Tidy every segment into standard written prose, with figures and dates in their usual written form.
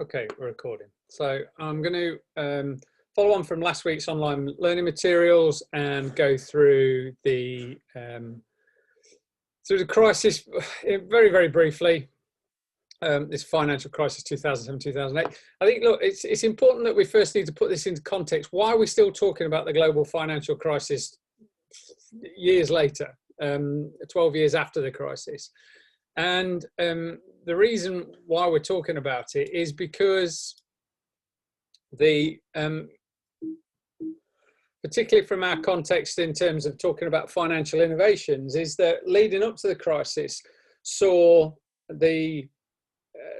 Okay, we're recording. So I'm going to follow on from last week's online learning materials and go through the crisis very, very briefly. This financial crisis, 2007-2008. I think, look, it's important that we first need to put this into context. Why are we still talking about the global financial crisis years later, 12 years after the crisis? And the reason why we're talking about it is because particularly from our context in terms of talking about financial innovations, is that leading up to the crisis saw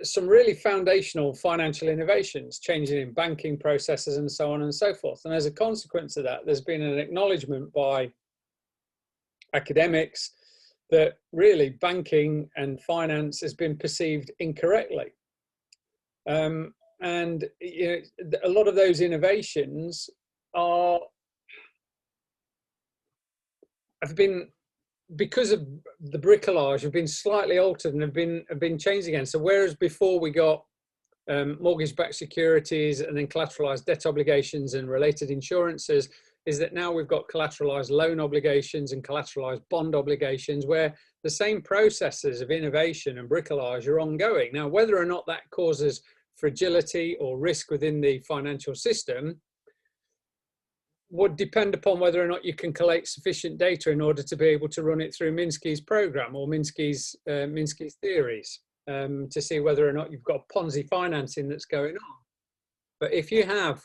some really foundational financial innovations, changing in banking processes and so on and so forth. And as a consequence of that, there's been an acknowledgement by academics that really banking and finance has been perceived incorrectly. And you know, a lot of those innovations have been, because of the bricolage, have been slightly altered and have been changed again. So whereas before we got mortgage-backed securities and then collateralized debt obligations and related insurances, is that now we've got collateralized loan obligations and collateralized bond obligations, where the same processes of innovation and bricolage are ongoing. Now, whether or not that causes fragility or risk within the financial system would depend upon whether or not you can collect sufficient data in order to be able to run it through Minsky's program or Minsky's theories to see whether or not you've got Ponzi financing that's going on. But if you have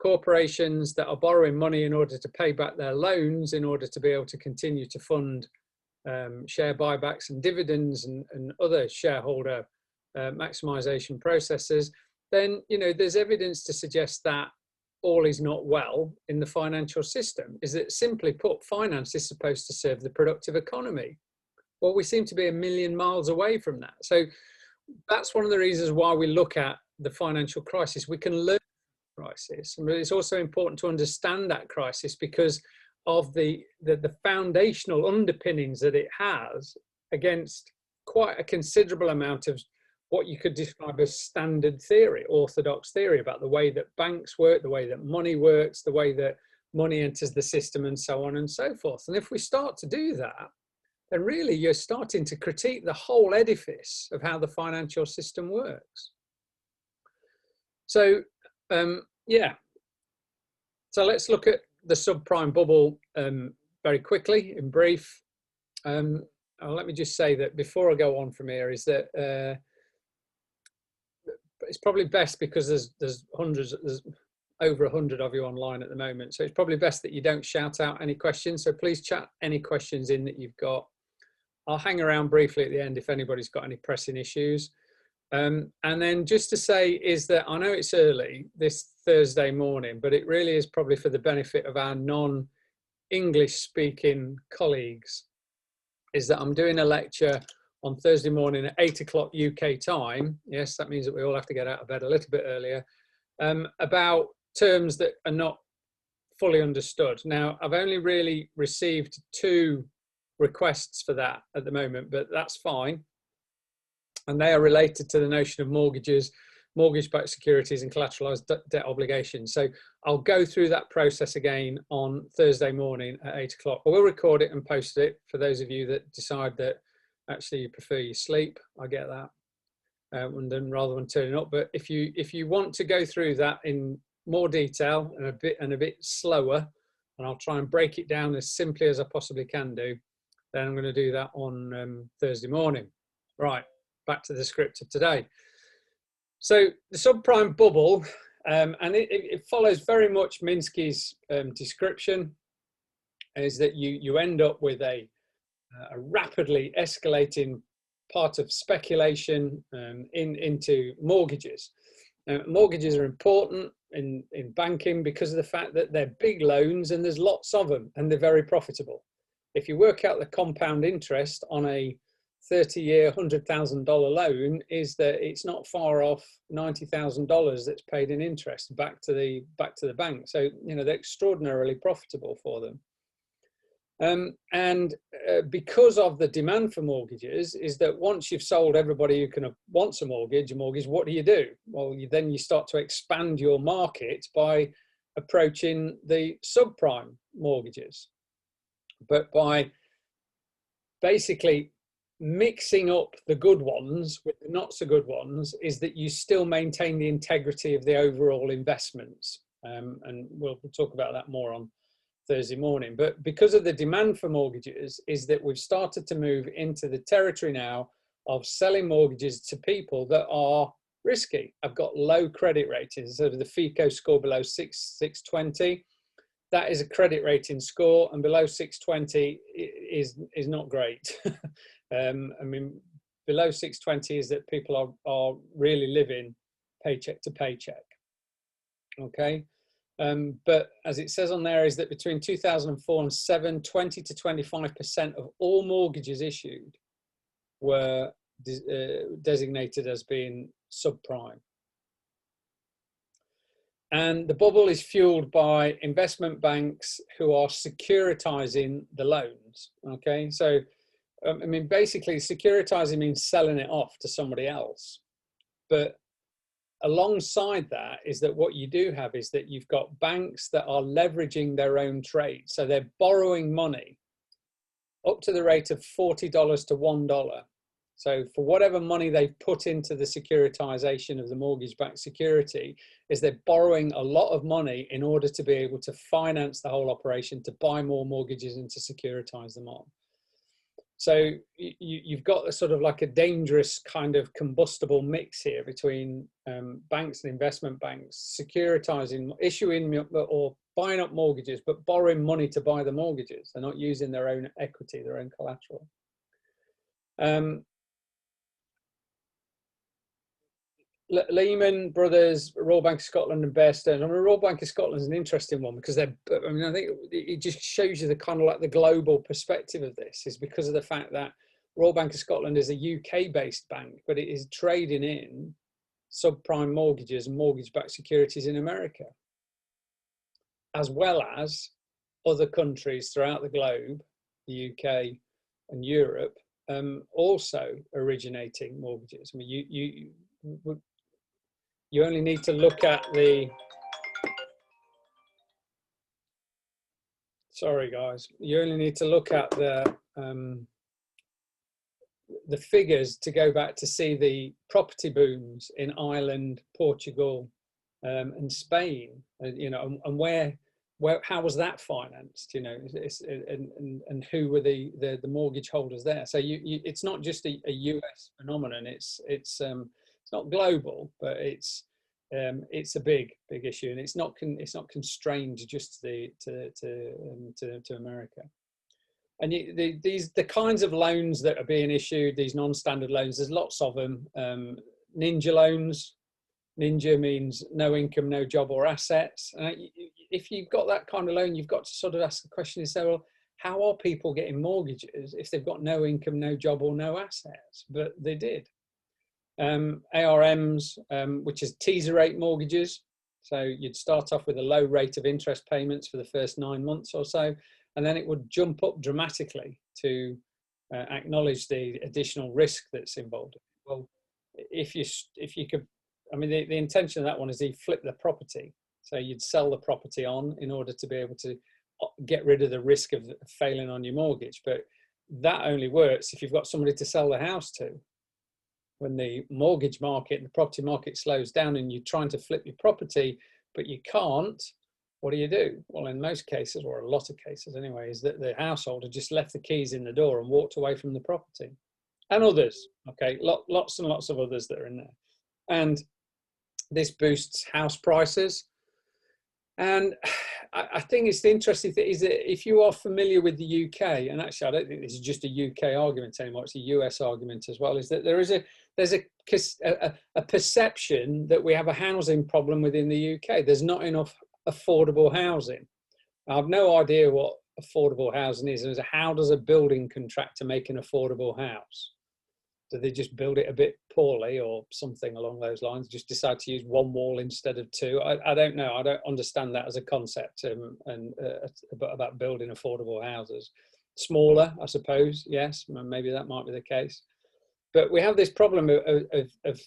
corporations that are borrowing money in order to pay back their loans in order to be able to continue to fund share buybacks and dividends and other shareholder maximization processes, then there's evidence to suggest that all is not well in the financial system. Is that, simply put, finance is supposed to serve the productive economy? Well, we seem to be a million miles away from that. So that's one of the reasons why we look at the financial crisis. We can learn from the crisis, but it's also important to understand that crisis because of the foundational underpinnings that it has against quite a considerable amount of what you could describe as standard theory, orthodox theory about the way that banks work, the way that money works, the way that money enters the system, and so on and so forth. And if we start to do that, then really you're starting to critique the whole edifice of how the financial system works. So, yeah. So let's look at the subprime bubble very quickly, in brief. Let me just say that before I go on from here is that it's probably best, because there's over 100 of you online at the moment, so it's probably best that you don't shout out any questions. So please chat any questions in that you've got. I'll hang around briefly at the end if anybody's got any pressing issues. And then just to say is that I know it's early this Thursday morning, but it really is probably for the benefit of our non-English speaking colleagues, is that I'm doing a lecture on Thursday morning at 8 o'clock UK time. Yes, that means that we all have to get out of bed a little bit earlier, about terms that are not fully understood. Now, I've only really received 2 requests for that at the moment, but that's fine. And they are related to the notion of mortgages, mortgage-backed securities and collateralized debt obligations. So I'll go through that process again on Thursday morning at 8 o'clock. I will record it and post it for those of you that decide that actually you prefer your sleep. I get that, and then rather than turning up. But if you want to go through that in more detail and a bit slower, and I'll try and break it down as simply as I possibly can do, then I'm going to do that on Thursday morning. Right, back to the script of today. So the subprime bubble, and it follows very much Minsky's description, is that you end up with a rapidly escalating part of speculation into mortgages. Mortgages are important in banking because of the fact that they're big loans and there's lots of them and they're very profitable. If you work out the compound interest on a 30-year, $100,000 loan, is that it's not far off $90,000 that's paid in interest back to the bank. So they're extraordinarily profitable for them. Because of the demand for mortgages, is that once you've sold everybody who can wants a mortgage, what do? Well, then you start to expand your market by approaching the subprime mortgages, but by basically mixing up the good ones with the not so good ones, is that you still maintain the integrity of the overall investments. And we'll talk about that more on Thursday morning. But because of the demand for mortgages, is that we've started to move into the territory now of selling mortgages to people that are risky. I've got low credit ratings. So the FICO score below 620, that is a credit rating score, and below 620 is not great. I mean, below 620 is that people are really living paycheck to paycheck. Okay. But as it says on there, is that between 2004 and 7, 20 to 25% of all mortgages issued were designated as being subprime. And the bubble is fueled by investment banks who are securitizing the loans. Okay, so I mean, basically securitizing means selling it off to somebody else. But alongside that is that what you do have is that you've got banks that are leveraging their own trade. So they're borrowing money up to the rate of $40 to $1. So for whatever money they've put into the securitization of the mortgage-backed security, is they're borrowing a lot of money in order to be able to finance the whole operation, to buy more mortgages and to securitize them on. So you've got a sort of like a dangerous kind of combustible mix here between banks and investment banks securitizing, issuing or buying up mortgages, but borrowing money to buy the mortgages. They're not using their own equity, their own collateral. Lehman Brothers, Royal Bank of Scotland, and Bear Stearns. I mean, Royal Bank of Scotland is an interesting one because I think it just shows you the kind of like the global perspective of this, is because of the fact that Royal Bank of Scotland is a UK-based bank, but it is trading in subprime mortgages and mortgage-backed securities in America, as well as other countries throughout the globe, the UK and Europe, also originating mortgages. I mean, you only need to look at the, sorry guys, you only need to look at the figures to go back to see the property booms in Ireland, Portugal, and Spain, you know, and where how was that financed, you know, and who were the mortgage holders there. So it's not just a US phenomenon. It's not global, but it's a big issue, and it's not constrained just to America. And the kinds of loans that are being issued, these non-standard loans, there's lots of them. Ninja loans. Ninja means no income, no job or assets. If you've got that kind of loan, you've got to sort of ask the question and say, well, how are people getting mortgages if they've got no income, no job or no assets? But they did. ARMs, which is teaser rate mortgages. So you'd start off with a low rate of interest payments for the first 9 months or so, and then it would jump up dramatically to acknowledge the additional risk that's involved. Well, if you could, I mean, the intention of that one is you flip the property. So you'd sell the property on in order to be able to get rid of the risk of failing on your mortgage. But that only works if you've got somebody to sell the house to. When the mortgage market and the property market slows down and you're trying to flip your property, but you can't, what do? Well, in most cases, or a lot of cases anyway, is that the householder just left the keys in the door and walked away from the property. And others, okay, lots and lots of others that are in there. And this boosts house prices. And I think it's the interesting thing is that if you are familiar with the UK, and actually I don't think this is just a UK argument anymore, it's a US argument as well, is that there's a perception that we have a housing problem within the UK. There's not enough affordable housing. I have no idea what affordable housing is. How does a building contractor make an affordable house? Do they just build it a bit poorly or something along those lines? Just decide to use one wall instead of two? I don't know. I don't understand that as a concept, about building affordable houses. Smaller, I suppose, yes, maybe that might be the case. But we have this problem of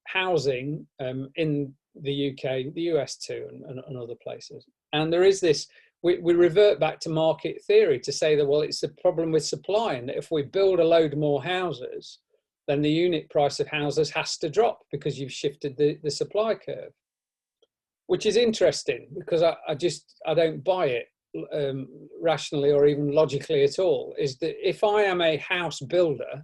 housing in the UK, the US too, and other places. And there is this, we revert back to market theory to say that, well, it's a problem with supply, and that if we build a load more houses, then the unit price of houses has to drop because you've shifted the supply curve, which is interesting because I don't buy it rationally or even logically at all. Is that if I am a house builder,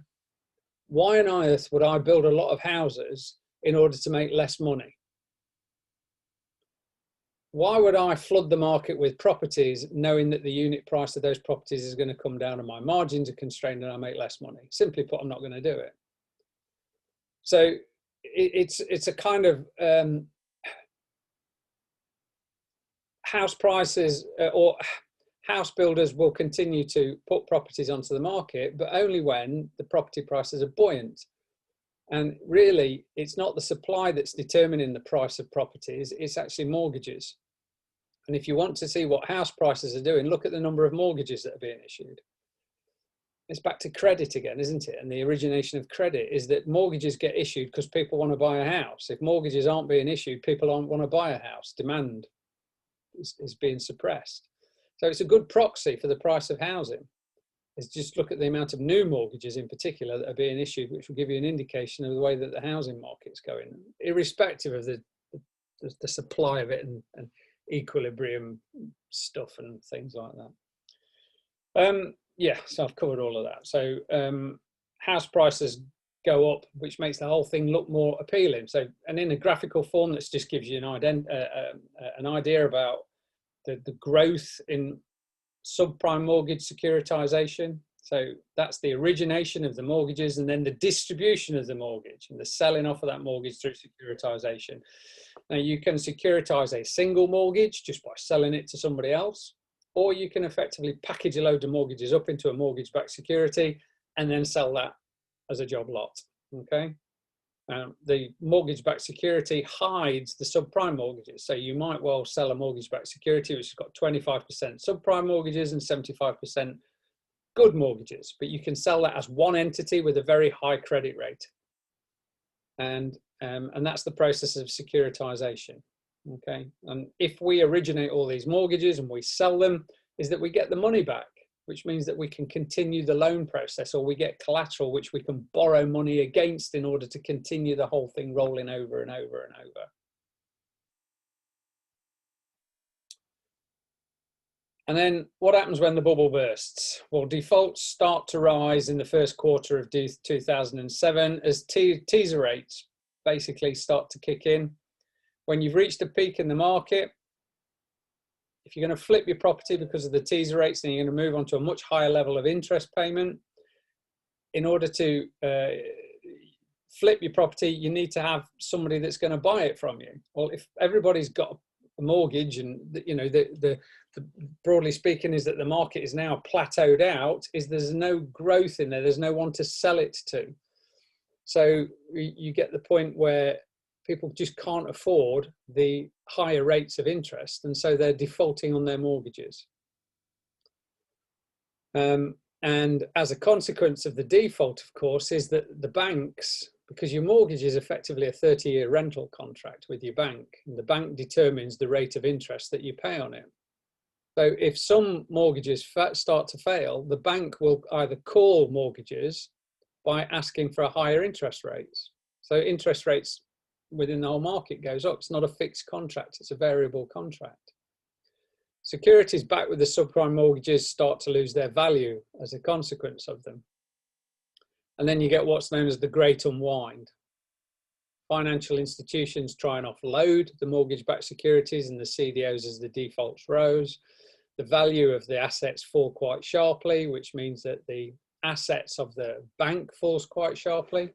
why on earth would I build a lot of houses in order to make less money? Why would I flood the market with properties knowing that the unit price of those properties is going to come down and my margins are constrained and I make less money? Simply put, I'm not going to do it. So it's a kind of house prices or house builders will continue to put properties onto the market, but only when the property prices are buoyant. And really, it's not the supply that's determining the price of properties, it's actually mortgages. And if you want to see what house prices are doing, look at the number of mortgages that are being issued. It's back to credit again, isn't it? And the origination of credit is that mortgages get issued because people want to buy a house. If mortgages aren't being issued, people aren't want to buy a house. Demand is being suppressed. So it's a good proxy for the price of housing. Is just look at the amount of new mortgages in particular that are being issued, which will give you an indication of the way that the housing market's going, irrespective of the supply of it and equilibrium stuff and things like that. Yeah, so I've covered all of that. So house prices go up, which makes the whole thing look more appealing. So, and in a graphical form, that just gives you an idea about the growth in subprime mortgage securitization. So that's the origination of the mortgages and then the distribution of the mortgage and the selling off of that mortgage through securitization. Now you can securitize a single mortgage just by selling it to somebody else, or you can effectively package a load of mortgages up into a mortgage-backed security and then sell that as a job lot, okay? The mortgage-backed security hides the subprime mortgages. So you might well sell a mortgage-backed security which has got 25% subprime mortgages and 75% good mortgages, but you can sell that as one entity with a very high credit rate. And that's the process of securitization, okay? And if we originate all these mortgages and we sell them, is that we get the money back, which means that we can continue the loan process, or we get collateral which we can borrow money against in order to continue the whole thing rolling over and over and over. And then what happens when the bubble bursts? Well, defaults start to rise in the first quarter of 2007 as teaser rates basically start to kick in. When you've reached a peak in the market, if you're going to flip your property because of the teaser rates, then you're going to move on to a much higher level of interest payment. In order to flip your property, you need to have somebody that's going to buy it from you. Well, if everybody's got a mortgage and you know the broadly speaking is that the market is now plateaued out, is there's no growth in there, there's no one to sell it to. So you get the point where people just can't afford the higher rates of interest, and so they're defaulting on their mortgages. And as a consequence of the default, of course, is that the banks, because your mortgage is effectively a 30-year rental contract with your bank, and the bank determines the rate of interest that you pay on it. So if some mortgages start to fail, the bank will either call mortgages by asking for a higher interest rates. So interest rates within the whole market goes up. It's not a fixed contract, it's a variable contract. Securities backed with the subprime mortgages start to lose their value as a consequence of them. And then you get what's known as the great unwind. Financial institutions try and offload the mortgage-backed securities and the CDOs as the defaults rose. The value of the assets fall quite sharply, which means that the assets of the bank falls quite sharply.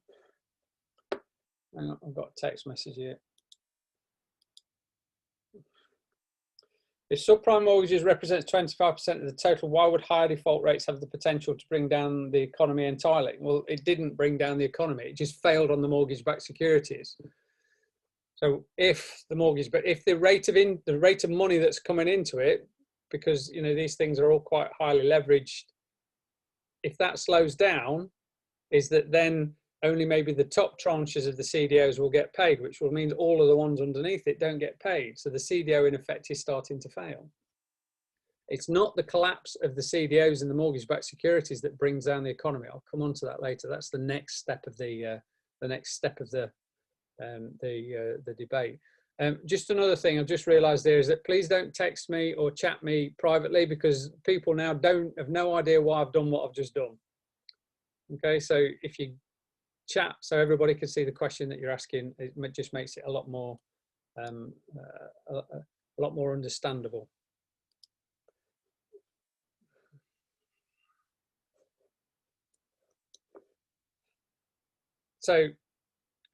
I've got a text message here. If subprime mortgages represents 25% of the total, why would higher default rates have the potential to bring down the economy entirely? Well, it didn't bring down the economy. It just failed on the mortgage-backed securities. So if the rate of money that's coming into it, because you know these things are all quite highly leveraged, if that slows down, is that then only maybe the top tranches of the CDOs will get paid, which will mean that all of the ones underneath it don't get paid. So the CDO in effect is starting to fail. It's not the collapse of the CDOs and the mortgage-backed securities that brings down the economy. I'll come on to that later. That's the next step of the debate. Just another thing I've just realised there is that please don't text me or chat me privately, because people now have no idea why I've done what I've just done. Okay, so if you chat so everybody can see the question that you're asking, it just makes it a lot more understandable. So,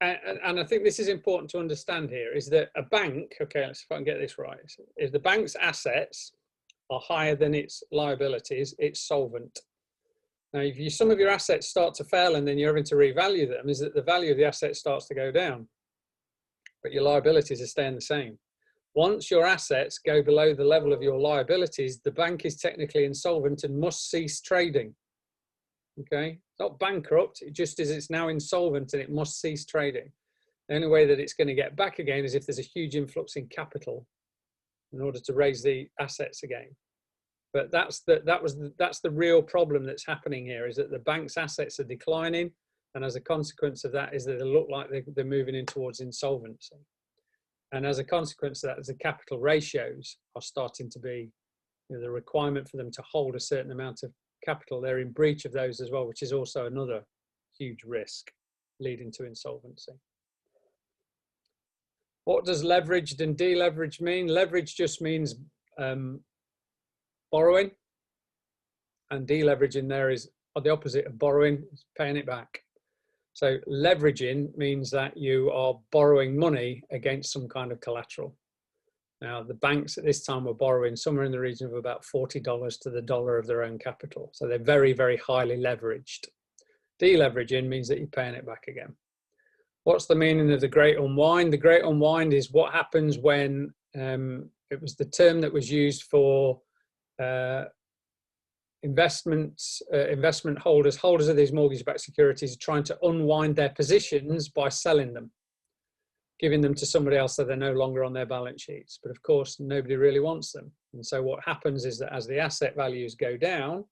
and I think this is important to understand here, is that a bank, okay, let's see if I can get this right, if the bank's assets are higher than its liabilities, it's solvent. Now, if some of your assets start to fail and then you're having to revalue them, is that the value of the asset starts to go down, but your liabilities are staying the same. Once your assets go below the level of your liabilities, the bank is technically insolvent and must cease trading. Okay, it's not bankrupt, it just is, it's now insolvent and it must cease trading. The only way that it's going to get back again is if there's a huge influx in capital in order to raise the assets again. But that's the real problem that's happening here, is that the bank's assets are declining, and as a consequence of that is that they look like they're moving in towards insolvency. And as a consequence of that, as the capital ratios are starting to be, you know, the requirement for them to hold a certain amount of capital, they're in breach of those as well, which is also another huge risk leading to insolvency. What does leveraged and deleveraged mean? Leverage just means borrowing, and deleveraging there is the opposite of borrowing, is paying it back. So leveraging means that you are borrowing money against some kind of collateral. Now, the banks at this time were borrowing somewhere in the region of about $40 to the dollar of their own capital. So they're very, very highly leveraged. Deleveraging means that you're paying it back again. What's the meaning of the Great Unwind? The Great Unwind is what happens when, it was the term that was used for investment holders of these mortgage-backed securities trying to unwind their positions by selling them, giving them to somebody else so they're no longer on their balance sheets. But of course, nobody really wants them. And so what happens is that as the asset values go down,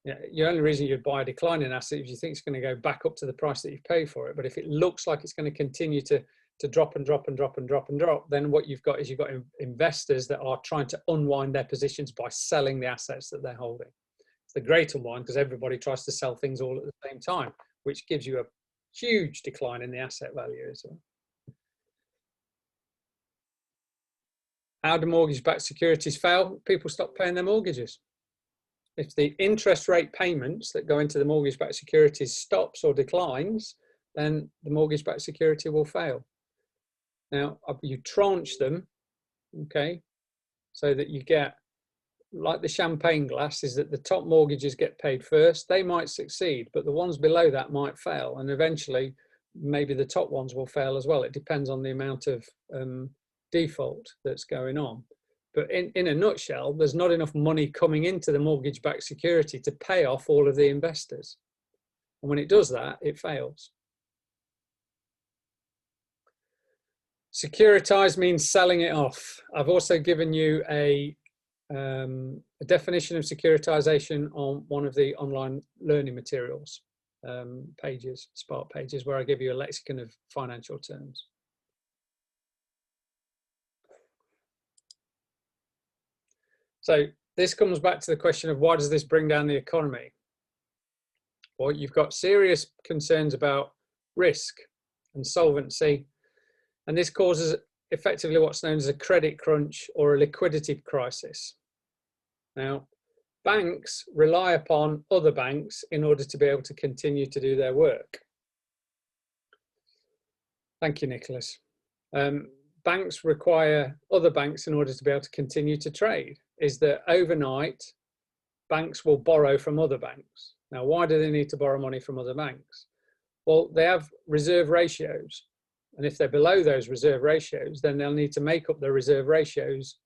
the only reason you'd buy a declining asset is you think it's going to go back up to the price that you've paid for it. But if it looks like it's going to continue to drop and drop and drop and drop and drop, then what you've got is you've got investors that are trying to unwind their positions by selling the assets that they're holding. It's the Great Unwind because everybody tries to sell things all at the same time, which gives you a huge decline in the asset value as well. How do mortgage-backed securities fail? People stop paying their mortgages. If the interest rate payments that go into the mortgage-backed securities stops or declines, then the mortgage-backed security will fail. Now, you tranche them, okay, so that you get, like the champagne glass, is that the top mortgages get paid first. They might succeed, but the ones below that might fail. And eventually, maybe the top ones will fail as well. It depends on the amount of default that's going on. But in a nutshell, there's not enough money coming into the mortgage-backed security to pay off all of the investors. And when it does that, it fails. Securitized means selling it off. I've also given you a definition of securitization on one of the online learning materials pages, Spark pages, where I give you a lexicon of financial terms. So this comes back to the question of why does this bring down the economy? Well, you've got serious concerns about risk and solvency, and this causes effectively what's known as a credit crunch or a liquidity crisis. Now, banks rely upon other banks in order to be able to continue to do their work. Thank you, Nicholas. banks require other banks in order to be able to continue to trade is that overnight, banks will borrow from other banks. Now, why do they need to borrow money from other banks? Well, they have reserve ratios. And if they're below those reserve ratios, then they'll need to make up their reserve ratios.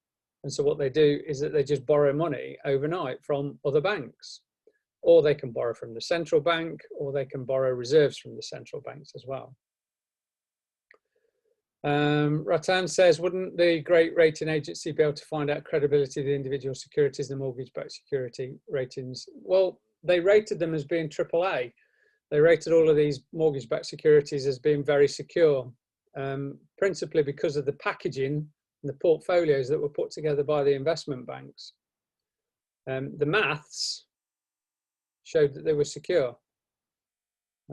And so what they do is that they just borrow money overnight from other banks. Or they can borrow from the central bank, or they can borrow reserves from the central banks as well. Ratan says, wouldn't the great rating agency be able to find out credibility of the individual securities and mortgage-backed security ratings? Well, they rated them as being AAA. They rated all of these mortgage-backed securities as being very secure, principally because of the packaging and the portfolios that were put together by the investment banks. The maths showed that they were secure.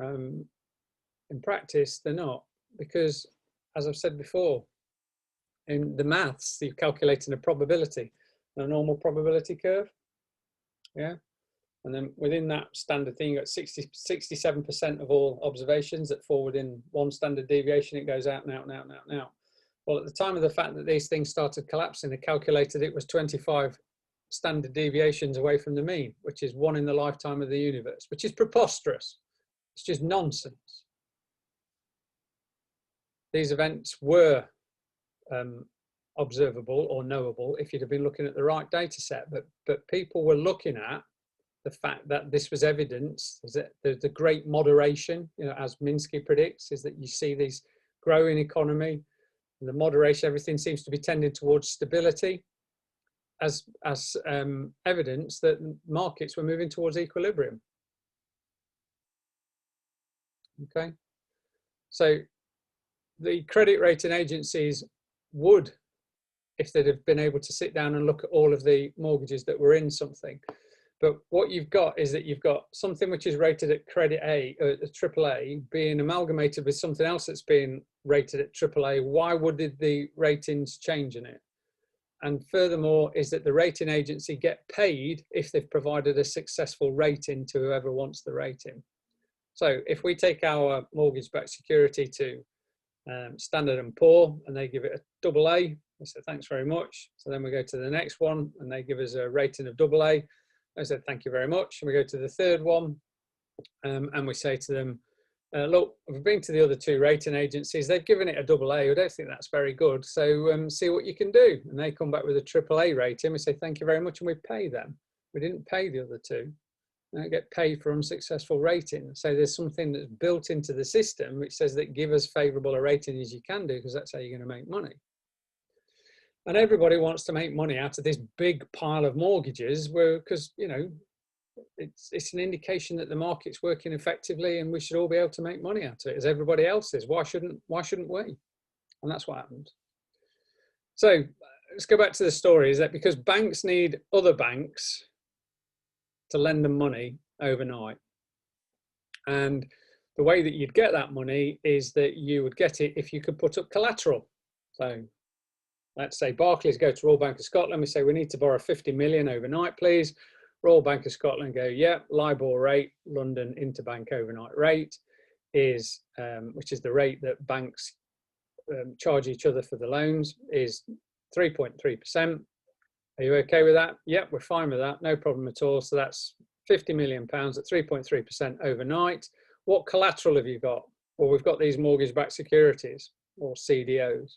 In practice, they're not, because, as I've said before, in the maths, you're calculating a probability, a normal probability curve. Yeah. And then within that standard thing, you've got 67% of all observations that fall within one standard deviation. It goes out and out and out and out and out. Well, at the time of the fact that these things started collapsing, they calculated it was 25 standard deviations away from the mean, which is one in the lifetime of the universe, which is preposterous. It's just nonsense. These events were observable or knowable if you'd have been looking at the right data set, but people were looking at the fact that this was evidence, is that the great moderation, you know, as Minsky predicts, is that you see these growing economy, and the moderation, everything seems to be tending towards stability as evidence that markets were moving towards equilibrium. Okay, so the credit rating agencies would, if they'd have been able to sit down and look at all of the mortgages that were in something. But what you've got is that you've got something which is rated at credit A, AAA, being amalgamated with something else that's being rated at AAA. Why would the ratings change in it? And furthermore, is that the rating agency get paid if they've provided a successful rating to whoever wants the rating. So if we take our mortgage-backed security to Standard & Poor and they give it a AA, we say thanks very much. So then we go to the next one and they give us a rating of AA. I said, thank you very much. And we go to the third one and we say to them, look, we've been to the other two rating agencies. They've given it a AA. We don't think that's very good. So see what you can do. And they come back with a AAA rating. We say, thank you very much. And we pay them. We didn't pay the other two. They don't get paid for unsuccessful rating. So there's something that's built into the system which says that give as favorable a rating as you can do, because that's how you're going to make money. And everybody wants to make money out of this big pile of mortgages, because, you know, it's an indication that the market's working effectively and we should all be able to make money out of it as everybody else is. Why shouldn't we? And that's what happened. So let's go back to the story, is that because banks need other banks to lend them money overnight. And the way that you'd get that money is that you would get it if you could put up collateral. So let's say Barclays go to Royal Bank of Scotland. We say, we need to borrow 50 million overnight, please. Royal Bank of Scotland go, yeah, LIBOR rate, London interbank overnight rate is, which is the rate that banks charge each other for the loans, is 3.3%. Are you okay with that? Yep, we're fine with that. No problem at all. So that's £50 million at 3.3% overnight. What collateral have you got? Well, we've got these mortgage-backed securities, or CDOs.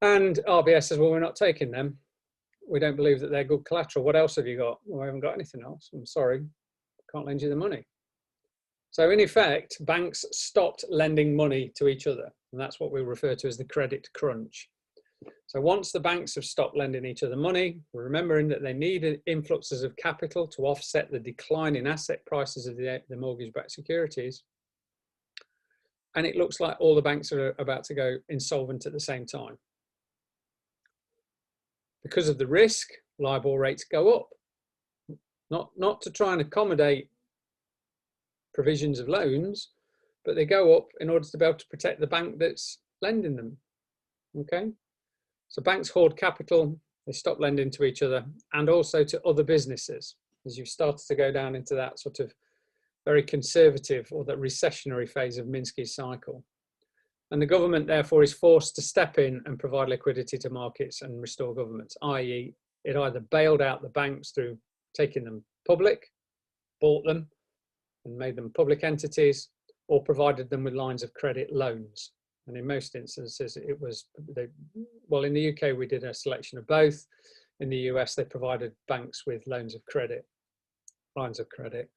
And RBS says, well, we're not taking them. We don't believe that they're good collateral. What else have you got? Well, I haven't got anything else. I'm sorry, can't lend you the money. So in effect, banks stopped lending money to each other. And that's what we refer to as the credit crunch. So once the banks have stopped lending each other money, we're remembering that they needed influxes of capital to offset the decline in asset prices of the mortgage-backed securities. And it looks like all the banks are about to go insolvent at the same time. Because of the risk, LIBOR rates go up, not to try and accommodate provisions of loans, but they go up in order to be able to protect the bank that's lending them. Okay, so banks hoard capital, they stop lending to each other and also to other businesses, as you've started to go down into that sort of very conservative or that recessionary phase of Minsky's cycle. And the government, therefore, is forced to step in and provide liquidity to markets and restore governments, i.e. it either bailed out the banks through taking them public, bought them and made them public entities, or provided them with lines of credit loans. And in most instances, it was, well, in the UK, we did a selection of both. In the US, they provided banks with loans of credit, lines of credit.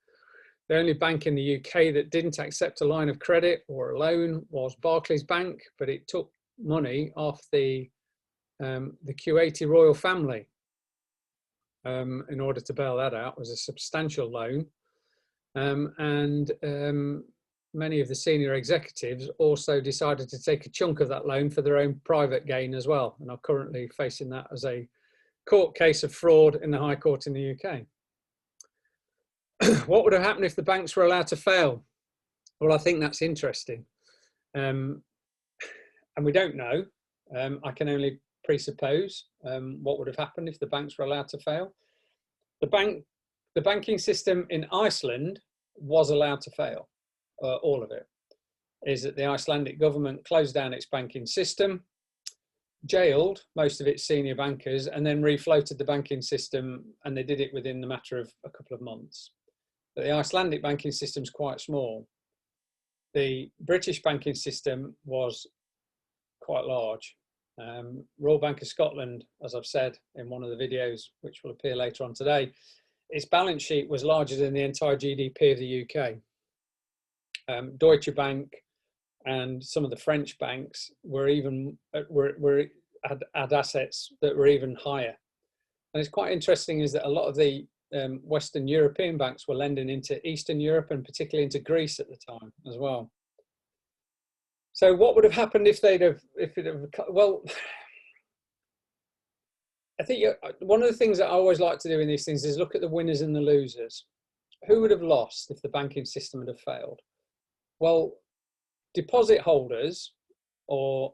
The only bank in the UK that didn't accept a line of credit or a loan was Barclays Bank, but it took money off the Kuwaiti royal family in order to bail that out. It was a substantial loan. Many of the senior executives also decided to take a chunk of that loan for their own private gain as well, and are currently facing that as a court case of fraud in the High Court in the UK. What would have happened if the banks were allowed to fail? Well, I think that's interesting. And we don't know. I can only presuppose what would have happened if the banks were allowed to fail. The banking system in Iceland was allowed to fail, all of it. Is that the Icelandic government closed down its banking system, jailed most of its senior bankers, and then refloated the banking system, and they did it within the matter of a couple of months. But the Icelandic banking system is quite small. The British banking system was quite large. Royal Bank of Scotland, as I've said in one of the videos, which will appear later on today, its balance sheet was larger than the entire GDP of the UK. Deutsche Bank and some of the French banks were even had assets that were even higher. And it's quite interesting is that a lot of the Western European banks were lending into Eastern Europe and particularly into Greece at the time as well. So what would have happened if well, I think one of the things that I always like to do in these things is look at the winners and the losers. Who would have lost if the banking system had failed? Well, deposit holders or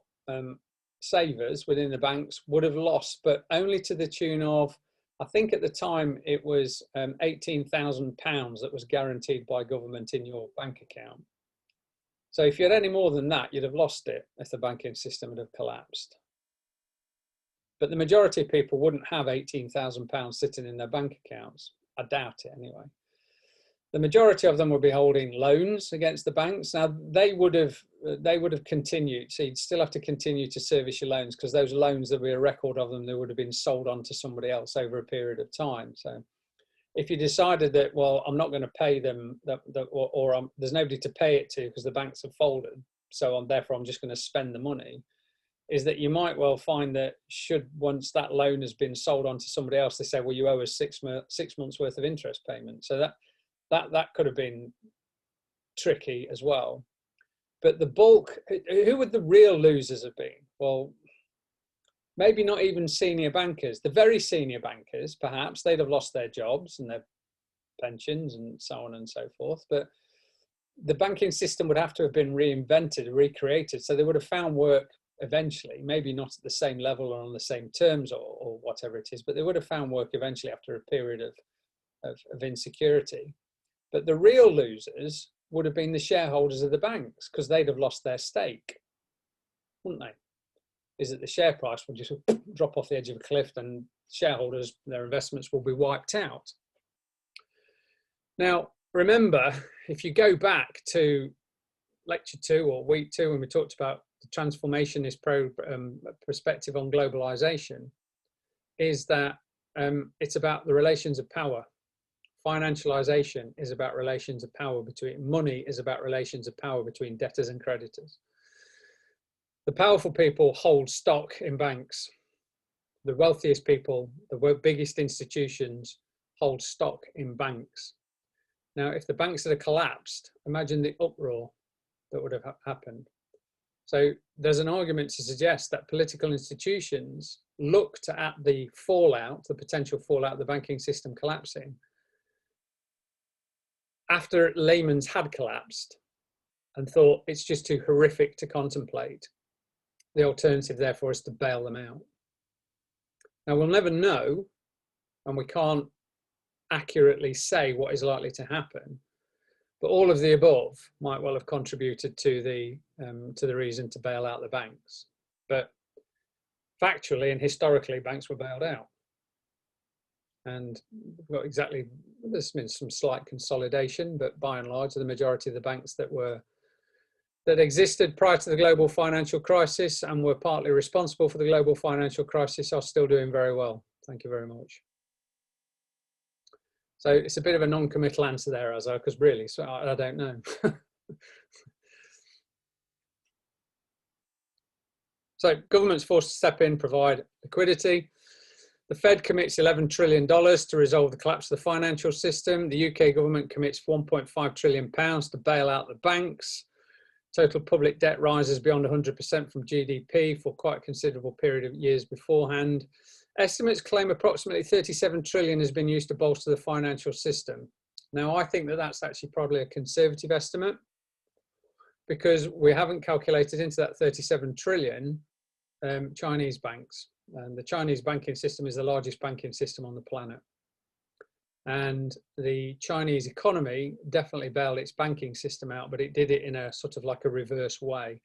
savers within the banks would have lost, but only to the tune of, I think at the time it was £18,000 that was guaranteed by government in your bank account. So if you had any more than that, you'd have lost it if the banking system had collapsed. But the majority of people wouldn't have £18,000 sitting in their bank accounts. I doubt it anyway. The majority of them would be holding loans against the banks. Now they would have continued. So you'd still have to continue to service your loans because those loans, there'd be a record of them that would have been sold on to somebody else over a period of time. So if you decided that, well, I'm not going to pay them there's nobody to pay it to because the banks have folded, so therefore I'm just going to spend the money, is that you might well find that once that loan has been sold on to somebody else, they say, well, you owe us 6 months worth of interest payment. So that could have been tricky as well. But the bulk, who would the real losers have been? Well, maybe not even senior bankers. The very senior bankers, perhaps, they'd have lost their jobs and their pensions and so on and so forth. But the banking system would have to have been reinvented, recreated. So they would have found work eventually, maybe not at the same level or on the same terms or whatever it is, but they would have found work eventually after a period of insecurity. But the real losers would have been the shareholders of the banks because they'd have lost their stake, wouldn't they? Is that the share price will just drop off the edge of a cliff and shareholders, their investments will be wiped out. Now, remember, if you go back to lecture 2 or week 2, when we talked about the transformationist perspective on globalization, is that it's about the relations of power. Financialization is about relations of power between, money is about relations of power between debtors and creditors. The powerful people hold stock in banks. The wealthiest people, the biggest institutions, hold stock in banks. Now, if the banks had collapsed, imagine the uproar that would have happened. So there's an argument to suggest that political institutions looked at the fallout, the potential fallout of the banking system collapsing, after Lehman's had collapsed, and thought it's just too horrific to contemplate. The alternative, therefore, is to bail them out. Now, we'll never know, and we can't accurately say what is likely to happen, But all of the above might well have contributed to the reason to bail out the banks. But factually and historically, banks were bailed out. And we've got exactly, there's been some slight consolidation, but by and large, the majority of the banks that existed prior to the global financial crisis and were partly responsible for the global financial crisis are still doing very well. Thank you very much. So it's a bit of a non-committal answer there, Azar, because really, so I don't know. So government's forced to step in, provide liquidity. The Fed commits $11 trillion to resolve the collapse of the financial system. The UK government commits £1.5 trillion to bail out the banks. Total public debt rises beyond 100% from GDP for quite a considerable period of years beforehand. Estimates claim approximately 37 trillion has been used to bolster the financial system. Now, I think that that's actually probably a conservative estimate because we haven't calculated into that 37 trillion Chinese banks. And the Chinese banking system is the largest banking system on the planet. And the Chinese economy definitely bailed its banking system out, but it did it in a sort of like a reverse way.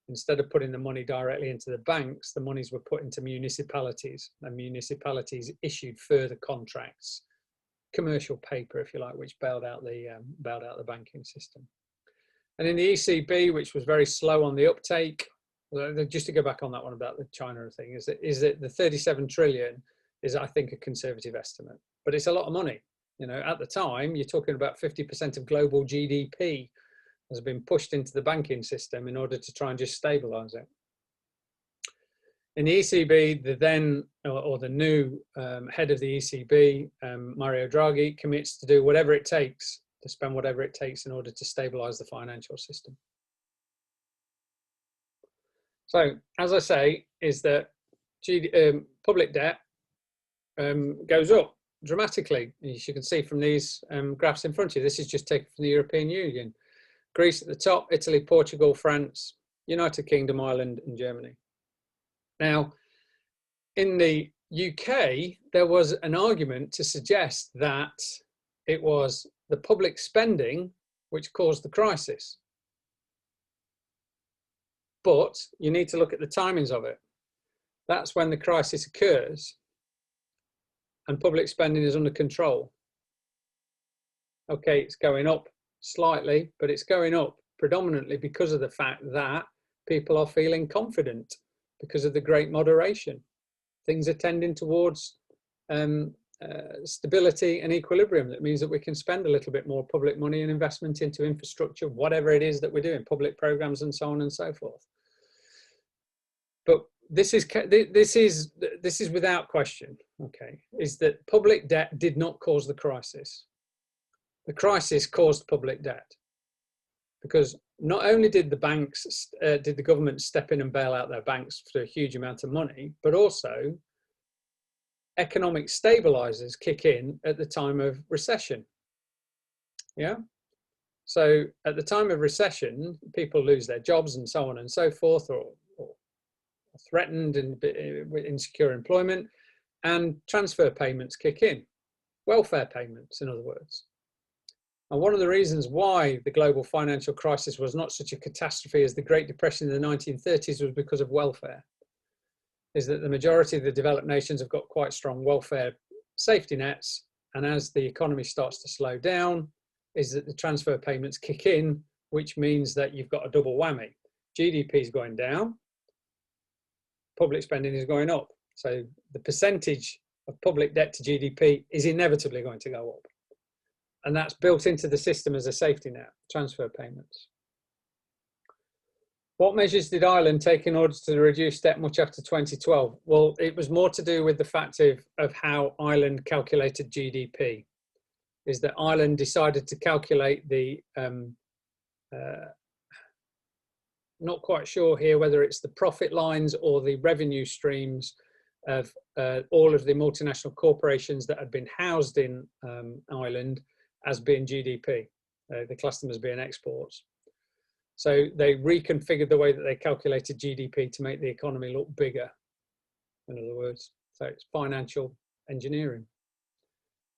Instead of putting the money directly into the banks, the monies were put into municipalities, and municipalities issued further contracts, commercial paper, if you like, which bailed out the banking system. And in the ECB, which was very slow on the uptake, just to go back on that one about the China thing, is that the 37 trillion is, I think, a conservative estimate, but it's a lot of money. You know, at the time, you're talking about 50% of global GDP has been pushed into the banking system in order to try and just stabilize it. In the ECB, the new head of the ECB, Mario Draghi, commits to do whatever it takes, to spend whatever it takes in order to stabilize the financial system. So, as I say, is that public debt goes up dramatically. As you can see from these graphs in front of you, this is just taken from the European Union. Greece at the top, Italy, Portugal, France, United Kingdom, Ireland, and Germany. Now, in the UK, there was an argument to suggest that it was the public spending which caused the crisis. But you need to look at the timings of it. That's when the crisis occurs and public spending is under control. Okay, it's going up slightly, but it's going up predominantly because of the fact that people are feeling confident because of the great moderation. Things are tending towards stability and equilibrium. That means that we can spend a little bit more public money and investment into infrastructure, whatever it is that we're doing, public programs and so on and so forth. But this is without question, okay, is that public debt did not cause the crisis. The crisis caused public debt because not only did the government step in and bail out their banks for a huge amount of money, but also economic stabilizers kick in at the time of recession. Yeah. So at the time of recession, people lose their jobs and so on and so forth, or threatened and insecure employment, and transfer payments kick in. Welfare payments, in other words. And one of the reasons why the global financial crisis was not such a catastrophe as the Great Depression in the 1930s was because of welfare. Is that the majority of the developed nations have got quite strong welfare safety nets, and as the economy starts to slow down, is that the transfer payments kick in, which means that you've got a double whammy. GDP is going down, public spending is going up. So the percentage of public debt to GDP is inevitably going to go up. And that's built into the system as a safety net, transfer payments. What measures did Ireland take in order to reduce debt much after 2012? Well, it was more to do with the fact of how Ireland calculated GDP. Is that Ireland decided to calculate the, not quite sure here whether it's the profit lines or the revenue streams of all of the multinational corporations that had been housed in Ireland as being GDP. They classed them as being exports. So they reconfigured the way that they calculated GDP to make the economy look bigger, in other words. So it's financial engineering.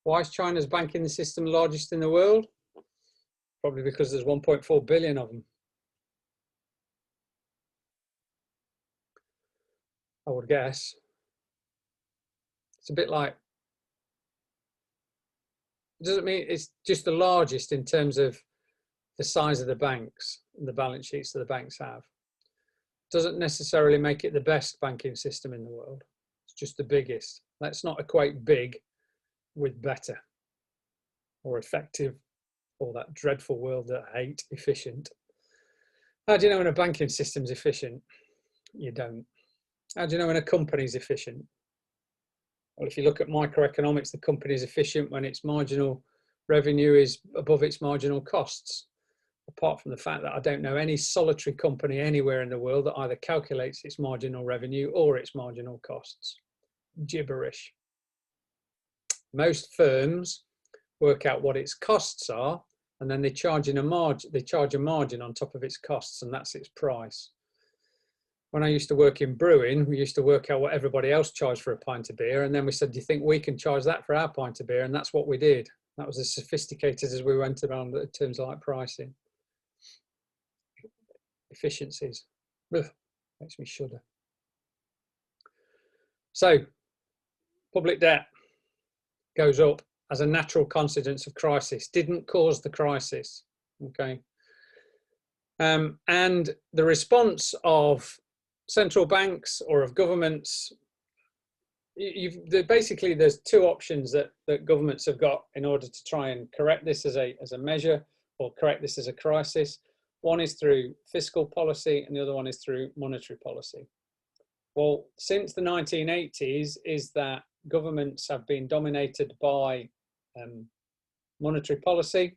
Why is China's banking system largest in the world? Probably because there's 1.4 billion of them. I would guess. It's a bit like, it doesn't mean it's just the largest in terms of the size of the banks and the balance sheets that the banks have. Doesn't necessarily make it the best banking system in the world. It's just the biggest. Let's not equate big with better or effective or that dreadful word that I hate, efficient. How do you know when a banking system's efficient? You don't. How do you know when a company's efficient? Well, if you look at microeconomics, the company is efficient when its marginal revenue is above its marginal costs. Apart from the fact that I don't know any solitary company anywhere in the world that either calculates its marginal revenue or its marginal costs. Gibberish. Most firms work out what its costs are, and then they charge a margin on top of its costs, and that's its price. When I used to work in brewing, we used to work out what everybody else charged for a pint of beer, and then we said, do you think we can charge that for our pint of beer? And that's what we did. That was as sophisticated as we went around in terms of like pricing. Efficiencies. Ugh, makes me shudder. So, public debt goes up as a natural consequence of crisis. Didn't cause the crisis, okay? And the response of central banks or of governments, basically there's two options that governments have got in order to try and correct this as a measure or correct this as a crisis. One is through fiscal policy and the other one is through monetary policy. Well, since the 1980s is that governments have been dominated by monetary policy,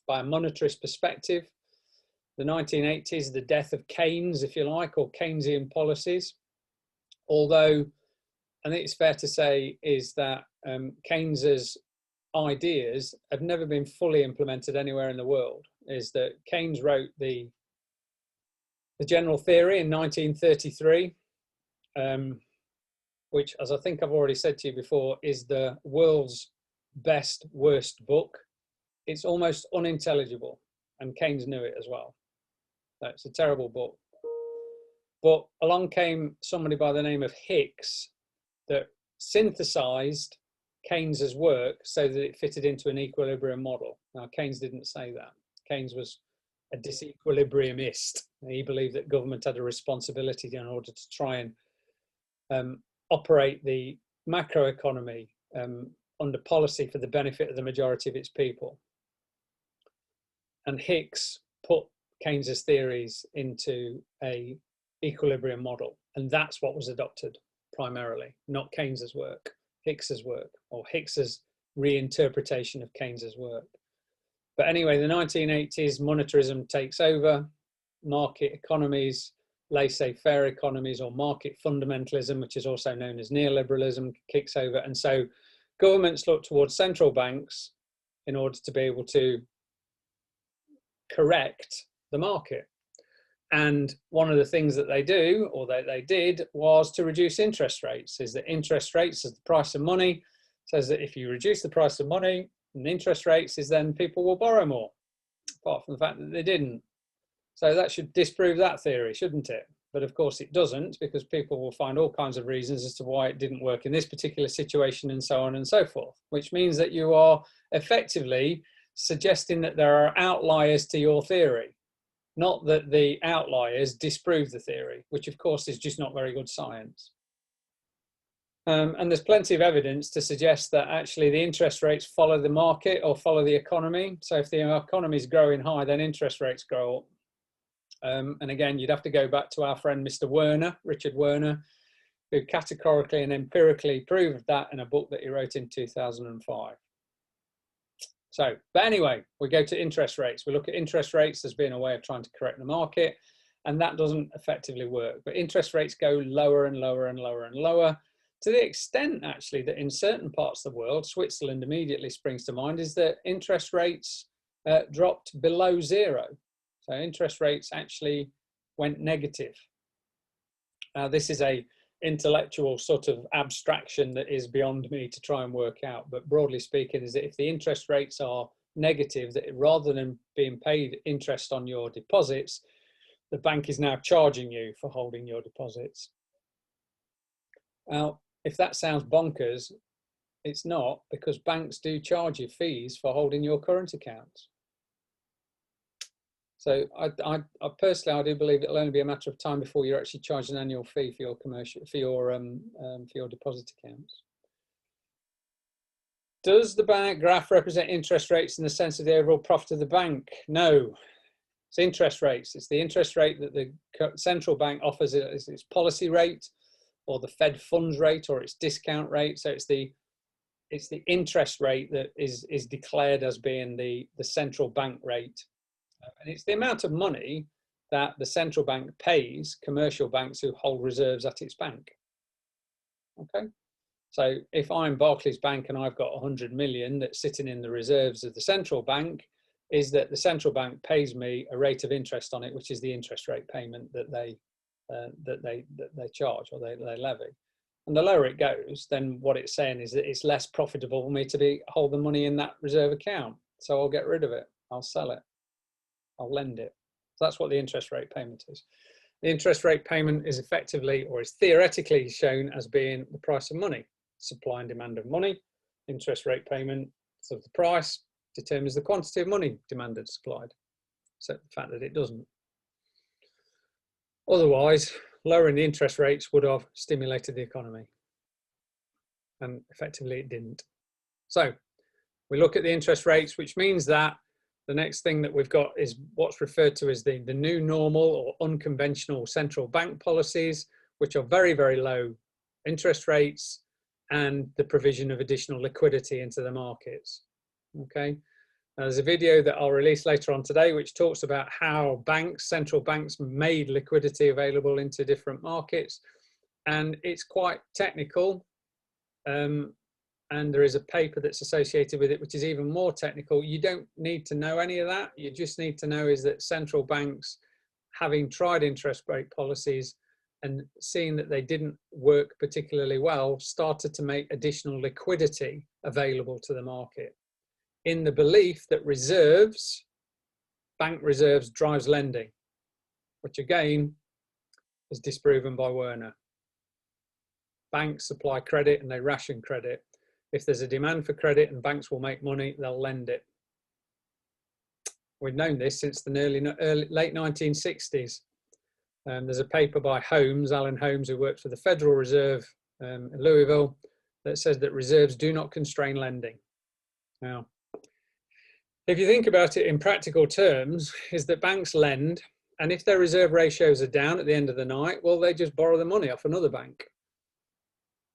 by a monetarist perspective. The 1980s, the death of Keynes, if you like, or Keynesian policies. Although, I think it's fair to say is that Keynes's ideas have never been fully implemented anywhere in the world. Is that Keynes wrote the general theory in 1933, which, as I think I've already said to you before, is the world's worst book. It's almost unintelligible, and Keynes knew it as well. So it's a terrible book. But along came somebody by the name of Hicks that synthesized Keynes's work so that it fitted into an equilibrium model. Now, Keynes didn't say that. Keynes was a disequilibriumist. He believed that government had a responsibility in order to try and operate the macroeconomy under policy for the benefit of the majority of its people. And Hicks put Keynes's theories into an equilibrium model, and that's what was adopted primarily, not Keynes's work, Hicks's work, or Hicks's reinterpretation of Keynes's work. But anyway, the 1980s, monetarism takes over, market economies, laissez-faire economies, or market fundamentalism, which is also known as neoliberalism, kicks over. And so governments look towards central banks in order to be able to correct the market. And one of the things that they do, or that they did, was to reduce interest rates. Is that interest rates as the price of money, says that if you reduce the price of money and interest rates, is then people will borrow more, apart from the fact that they didn't. So that should disprove that theory, shouldn't it? But of course it doesn't, because people will find all kinds of reasons as to why it didn't work in this particular situation, and so on and so forth, which means that you are effectively suggesting that there are outliers to your theory, not that the outliers disprove the theory, which of course is just not very good science. And there's plenty of evidence to suggest that actually the interest rates follow the market or follow the economy. So if the economy is growing high, then interest rates grow up. And again, you'd have to go back to our friend Mr. Werner, Richard Werner, who categorically and empirically proved that in a book that he wrote in 2005. So, but anyway, we go to interest rates. We look at interest rates as being a way of trying to correct the market, and that doesn't effectively work. But interest rates go lower and lower and lower and lower, to the extent actually that in certain parts of the world, Switzerland immediately springs to mind, is that interest rates dropped below zero. So interest rates actually went negative. This is a intellectual sort of abstraction that is beyond me to try and work out, but broadly speaking is that if the interest rates are negative that rather than being paid interest on your deposits, the bank is now charging you for holding your deposits. Now, if that sounds bonkers, it's not, because banks do charge you fees for holding your current accounts. So I personally, I do believe it'll only be a matter of time before you're actually charged an annual fee for your commercial, for your deposit accounts. Does the bank graph represent interest rates in the sense of the overall profit of the bank? No, it's interest rates. It's the interest rate that the central bank offers as its policy rate, or the Fed funds rate, or its discount rate. So it's the interest rate that is declared as being the central bank rate. And it's the amount of money that the central bank pays commercial banks who hold reserves at its bank. Okay, so if I'm Barclays Bank and I've got 100 million that's sitting in the reserves of the central bank, is that the central bank pays me a rate of interest on it, which is the interest rate payment that they charge, or they levy. And the lower it goes, then what it's saying is that it's less profitable for me to hold the money in that reserve account. So I'll get rid of it. I'll sell it. I'll lend it. So that's what the interest rate payment is. The interest rate payment is effectively, or is theoretically shown as being the price of money, supply and demand of money. Interest rate payment, so the price determines the quantity of money demanded, supplied, except the fact that it doesn't. Otherwise, lowering the interest rates would have stimulated the economy, and effectively it didn't. So we look at the interest rates, which means that the next thing that we've got is what's referred to as the new normal or unconventional central bank policies, which are very, very low interest rates and the provision of additional liquidity into the markets. Okay. Now, there's a video that I'll release later on today, which talks about how central banks made liquidity available into different markets. And it's quite technical. And there is a paper that's associated with it, which is even more technical. You don't need to know any of that. You just need to know is that central banks, having tried interest rate policies and seeing that they didn't work particularly well, started to make additional liquidity available to the market, in the belief that bank reserves drives lending, which again is disproven by Werner. Banks supply credit and they ration credit. If there's a demand for credit and banks will make money, they'll lend it. We've known this since the late 1960s. There's a paper by Alan Holmes, who works for the Federal Reserve in Louisville, that says that reserves do not constrain lending. Now, if you think about it in practical terms, is that banks lend, and if their reserve ratios are down at the end of the night, well, they just borrow the money off another bank.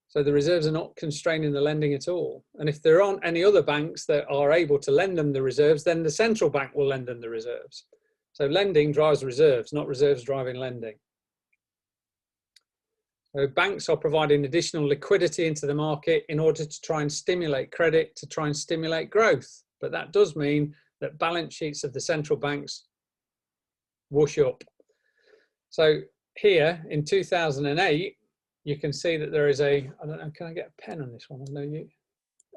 So the reserves are not constraining the lending at all. And if there aren't any other banks that are able to lend them the reserves, then the central bank will lend them the reserves. So lending drives reserves, not reserves driving lending. So banks are providing additional liquidity into the market in order to try and stimulate credit, to try and stimulate growth. But that does mean that balance sheets of the central banks whoosh up. So here in 2008, you can see that there is I don't know, can I get a pen on this one? I know you.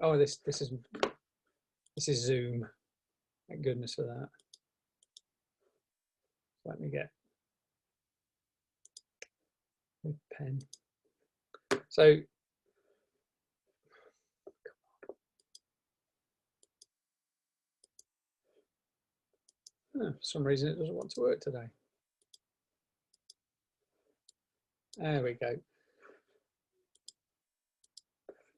Oh, this is Zoom. Thank goodness for that. Let me get a pen. So for some reason it doesn't want to work today. There we go.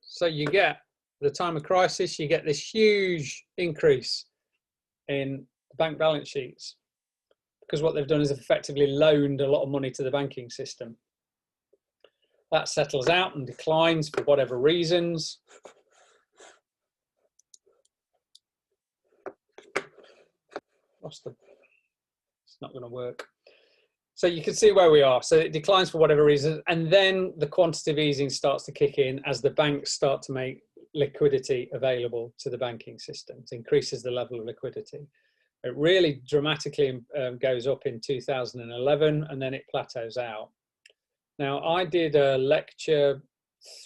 So you get, at the time of crisis, you get this huge increase in bank balance sheets, because what they've done is effectively loaned a lot of money to the banking system. That settles out and declines for whatever reasons. It's not going to work. So you can see where we are. So it declines for whatever reason, and then the quantitative easing starts to kick in as the banks start to make liquidity available to the banking system. It increases the level of liquidity. It really dramatically goes up in 2011, and then it plateaus out. Now, I did a lecture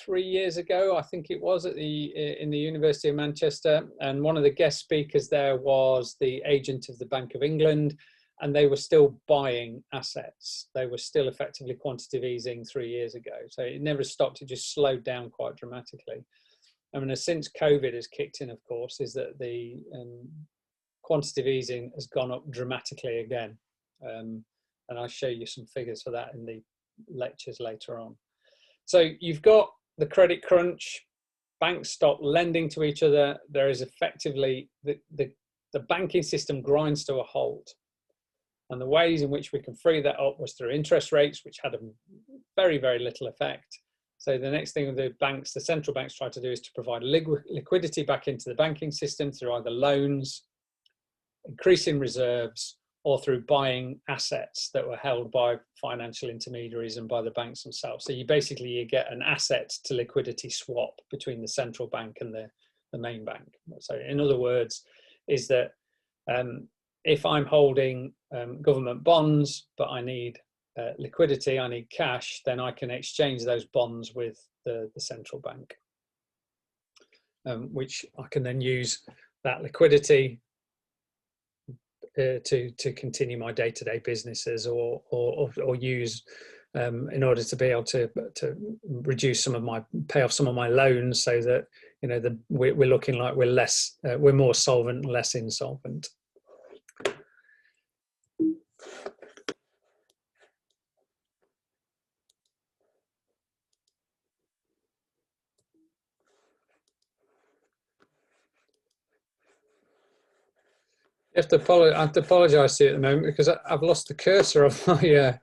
3 years ago, I think it was, at in the University of Manchester, and one of the guest speakers there was the agent of the Bank of England, and they were still buying assets. They were still effectively quantitative easing 3 years ago. So it never stopped, it just slowed down quite dramatically. I mean, since COVID has kicked in, of course, is that the quantitative easing has gone up dramatically again. And I'll show you some figures for that in the lectures later on. So you've got the credit crunch, banks stop lending to each other. There is effectively, the banking system grinds to a halt. And the ways in which we can free that up was through interest rates, which had a very, very little effect. So the next thing the banks, the central banks, try to do is to provide liquidity back into the banking system through either loans, increasing reserves, or through buying assets that were held by financial intermediaries and by the banks themselves. So you get an asset to liquidity swap between the central bank and the main bank. So in other words, is that if I'm holding government bonds, but I need liquidity, I need cash, then I can exchange those bonds with the central bank, which I can then use that liquidity to continue my day-to-day businesses or use in order to be able to reduce pay off some of my loans, so that we're looking like we're more solvent and less insolvent. I have to apologise to you at the moment because I've lost the cursor of my. I'm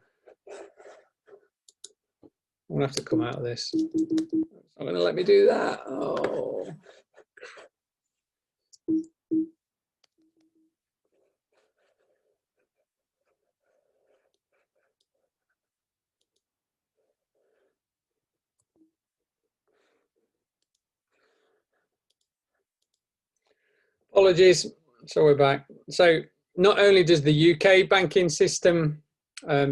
gonna have to come out of this. I'm gonna let me do that. Oh. Apologies. So we're back. So not only does the UK banking system,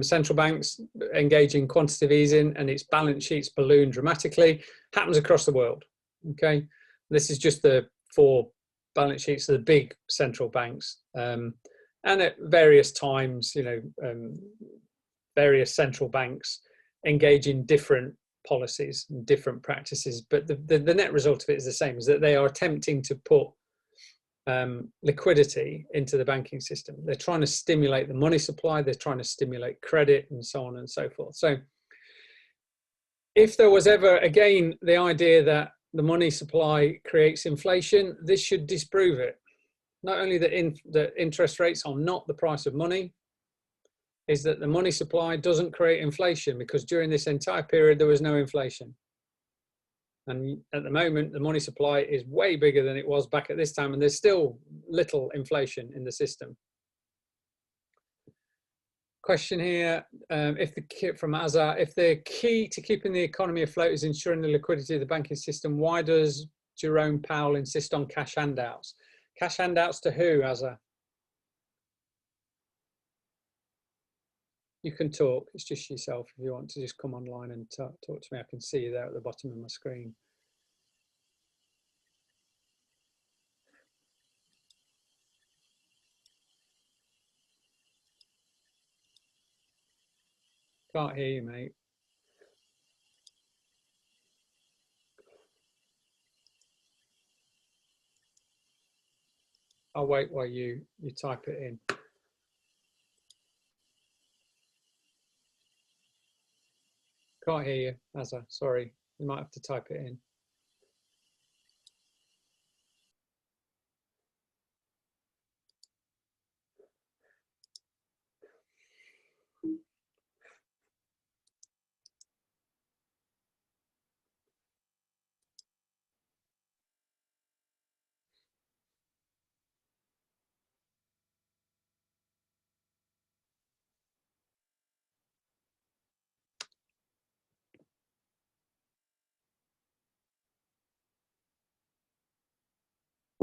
central banks engage in quantitative easing and its balance sheets balloon dramatically, happens across the world. Okay, this is just the 4 balance sheets of the big central banks, and at various times, various central banks engage in different policies and different practices, but the net result of it is the same: is that they are attempting to put liquidity into the banking system. They're trying to stimulate the money supply, they're trying to stimulate credit, and so on and so forth. So if there was ever, again, the idea that the money supply creates inflation, this should disprove it. Not only that interest rates are not the price of money, is that the money supply doesn't create inflation, because during this entire period there was no inflation. And at the moment, the money supply is way bigger than it was back at this time, and there's still little inflation in the system. Question here, from Azar, if the key to keeping the economy afloat is ensuring the liquidity of the banking system, why does Jerome Powell insist on cash handouts? Cash handouts to who, Azar? You can talk, it's just yourself. If you want to just come online and talk to me, I can see you there at the bottom of my screen. Can't hear you, mate. I'll wait while you type it in. Can't hear you, Azza. Sorry, you might have to type it in.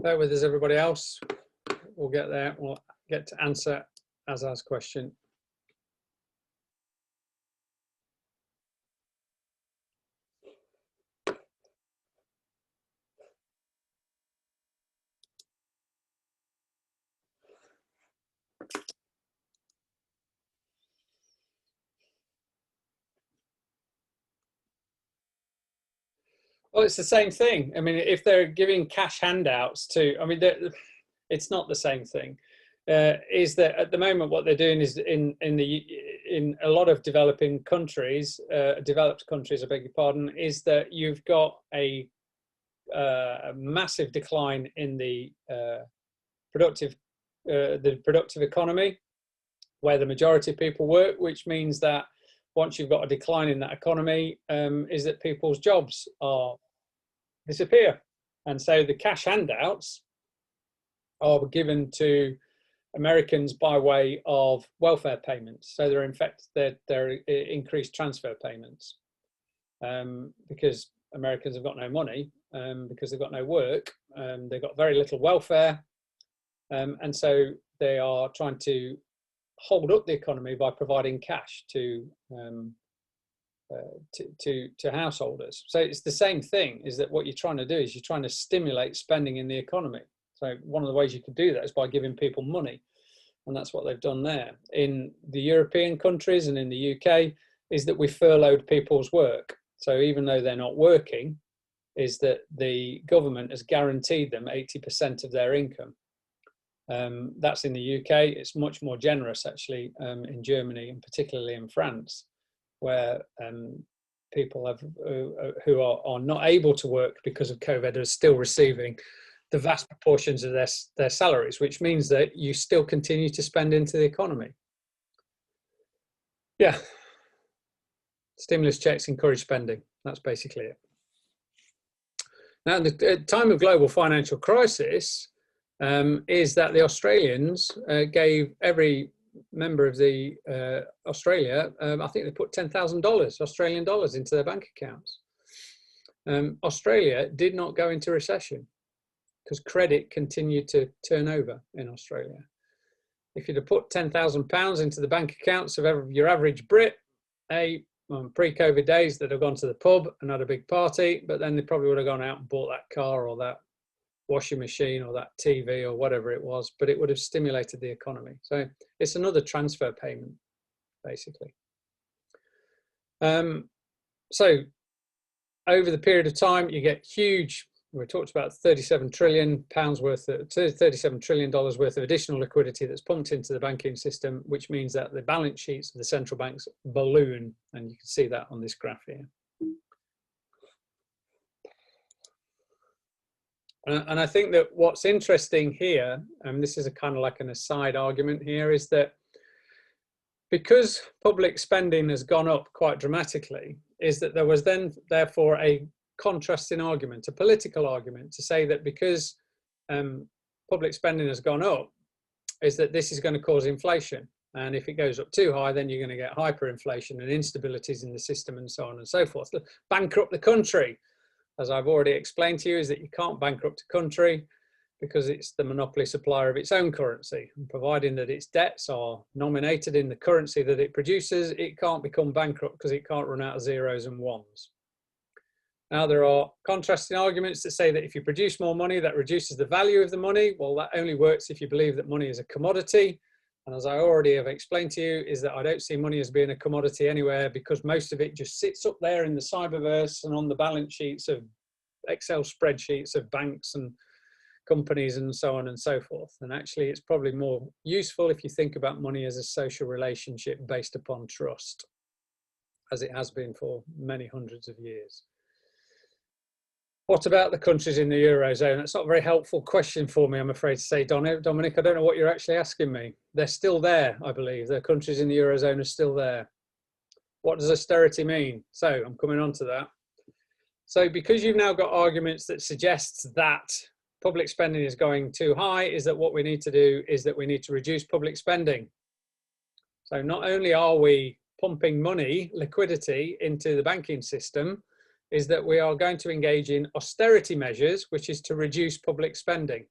Bear with us, everybody else. We'll get there. We'll get to answer Azza's question. Well, it's the same thing. I mean, if they're giving cash handouts to, I mean, it's not the same thing. Is that at the moment what they're doing is in a lot of developing countries, developed countries, I beg your pardon, is that you've got a massive decline in the productive economy, where the majority of people work, which means that once you've got a decline in that economy, is that people's jobs are disappear. And so the cash handouts are given to Americans by way of welfare payments. So they're in fact, they're increased transfer payments, because Americans have got no money, because they've got no work, they've got very little welfare. And so they are trying to hold up the economy by providing cash to householders. So it's the same thing, is that what you're trying to do is you're trying to stimulate spending in the economy. So one of the ways you could do that is by giving people money. And that's what they've done there. In the European countries and in the UK, is that we furloughed people's work. So even though they're not working, is that the government has guaranteed them 80% of their income. That's in the UK. It's much more generous, actually, in Germany and particularly in France, where people have, who are not able to work because of COVID are still receiving the vast proportions of their salaries, which means that you still continue to spend into the economy. Yeah. Stimulus checks encourage spending. That's basically it. Now, at the time of global financial crisis, is that the Australians gave every member of the Australia, I think they put $10,000 Australian dollars into their bank accounts. Australia did not go into recession because credit continued to turn over in Australia. If you'd have put £10,000 into the bank accounts of your average Brit, pre-COVID days, they'd have gone to the pub and had a big party, but then they probably would have gone out and bought that car or that washing machine or that TV or whatever it was, but it would have stimulated the economy. So it's another transfer payment, basically. So over the period of time, you get huge, we talked about £37 trillion worth of $37 trillion worth of additional liquidity that's pumped into the banking system, which means that the balance sheets of the central banks balloon, and you can see that on this graph here. And I think that what's interesting here, and this is a kind of like an aside argument here, is that because public spending has gone up quite dramatically, is that there was then therefore a contrasting argument, a political argument, to say that because public spending has gone up, is that this is going to cause inflation. And if it goes up too high, then you're going to get hyperinflation and instabilities in the system and so on and so forth. Bankrupt the country. As I've already explained to you, is that you can't bankrupt a country because it's the monopoly supplier of its own currency. And providing that its debts are nominated in the currency that it produces, it can't become bankrupt because it can't run out of zeros and ones. Now, there are contrasting arguments that say that if you produce more money, that reduces the value of the money. Well, that only works if you believe that money is a commodity. And as I already have explained to you, is that I don't see money as being a commodity anywhere, because most of it just sits up there in the cyberverse and on the balance sheets of Excel spreadsheets of banks and companies and so on and so forth. And actually, it's probably more useful if you think about money as a social relationship based upon trust, as it has been for many hundreds of years. What about the countries in the Eurozone? That's not a very helpful question for me, I'm afraid to say, Dominic. I don't know what you're actually asking me. They're still there, I believe. The countries in the Eurozone are still there. What does austerity mean? So I'm coming on to that. So because you've now got arguments that suggest that public spending is going too high, is that what we need to do is that we need to reduce public spending. So not only are we pumping money, liquidity into the banking system, is that we are going to engage in austerity measures, which is to reduce public spending.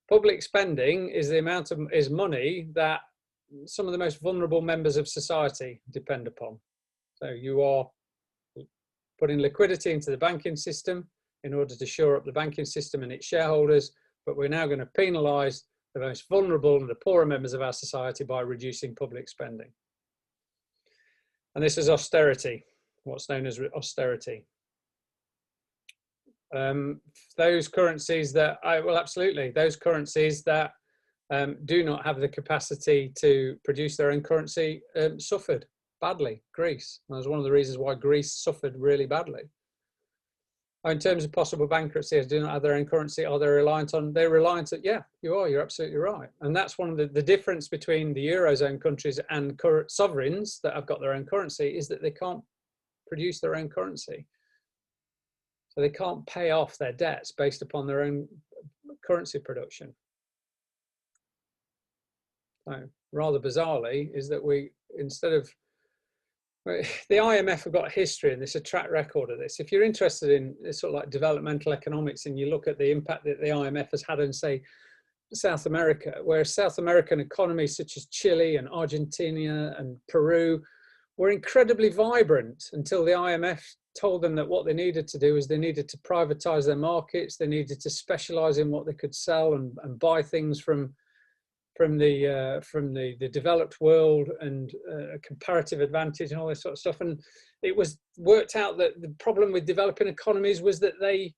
Public spending is the amount of money that some of the most vulnerable members of society depend upon. So you are putting liquidity into the banking system in order to shore up the banking system and its shareholders, but we're now going to penalise the most vulnerable and the poorer members of our society by reducing public spending. And this is austerity, what's known as austerity. Those currencies that, well, absolutely, those currencies that do not have the capacity to produce their own currency suffered badly. Greece. That was one of the reasons why Greece suffered really badly. In terms of possible bankruptcies, do not have their own currency. Are they reliant on? They're reliant on. Yeah, you are. You're absolutely right. And that's one of the difference between the Eurozone countries and sovereigns that have got their own currency is that they can't produce their own currency. So they can't pay off their debts based upon their own currency production. So rather bizarrely is that we, instead of, the IMF have got a history and there's a track record of this. If you're interested in sort of like developmental economics and you look at the impact that the IMF has had in, say, South America, where South American economies such as Chile and Argentina and Peru were incredibly vibrant until the IMF told them that what they needed to do is they needed to privatize their markets, they needed to specialize in what they could sell and buy things from the developed world and a comparative advantage and all this sort of stuff. And it was worked out that the problem with developing economies was that they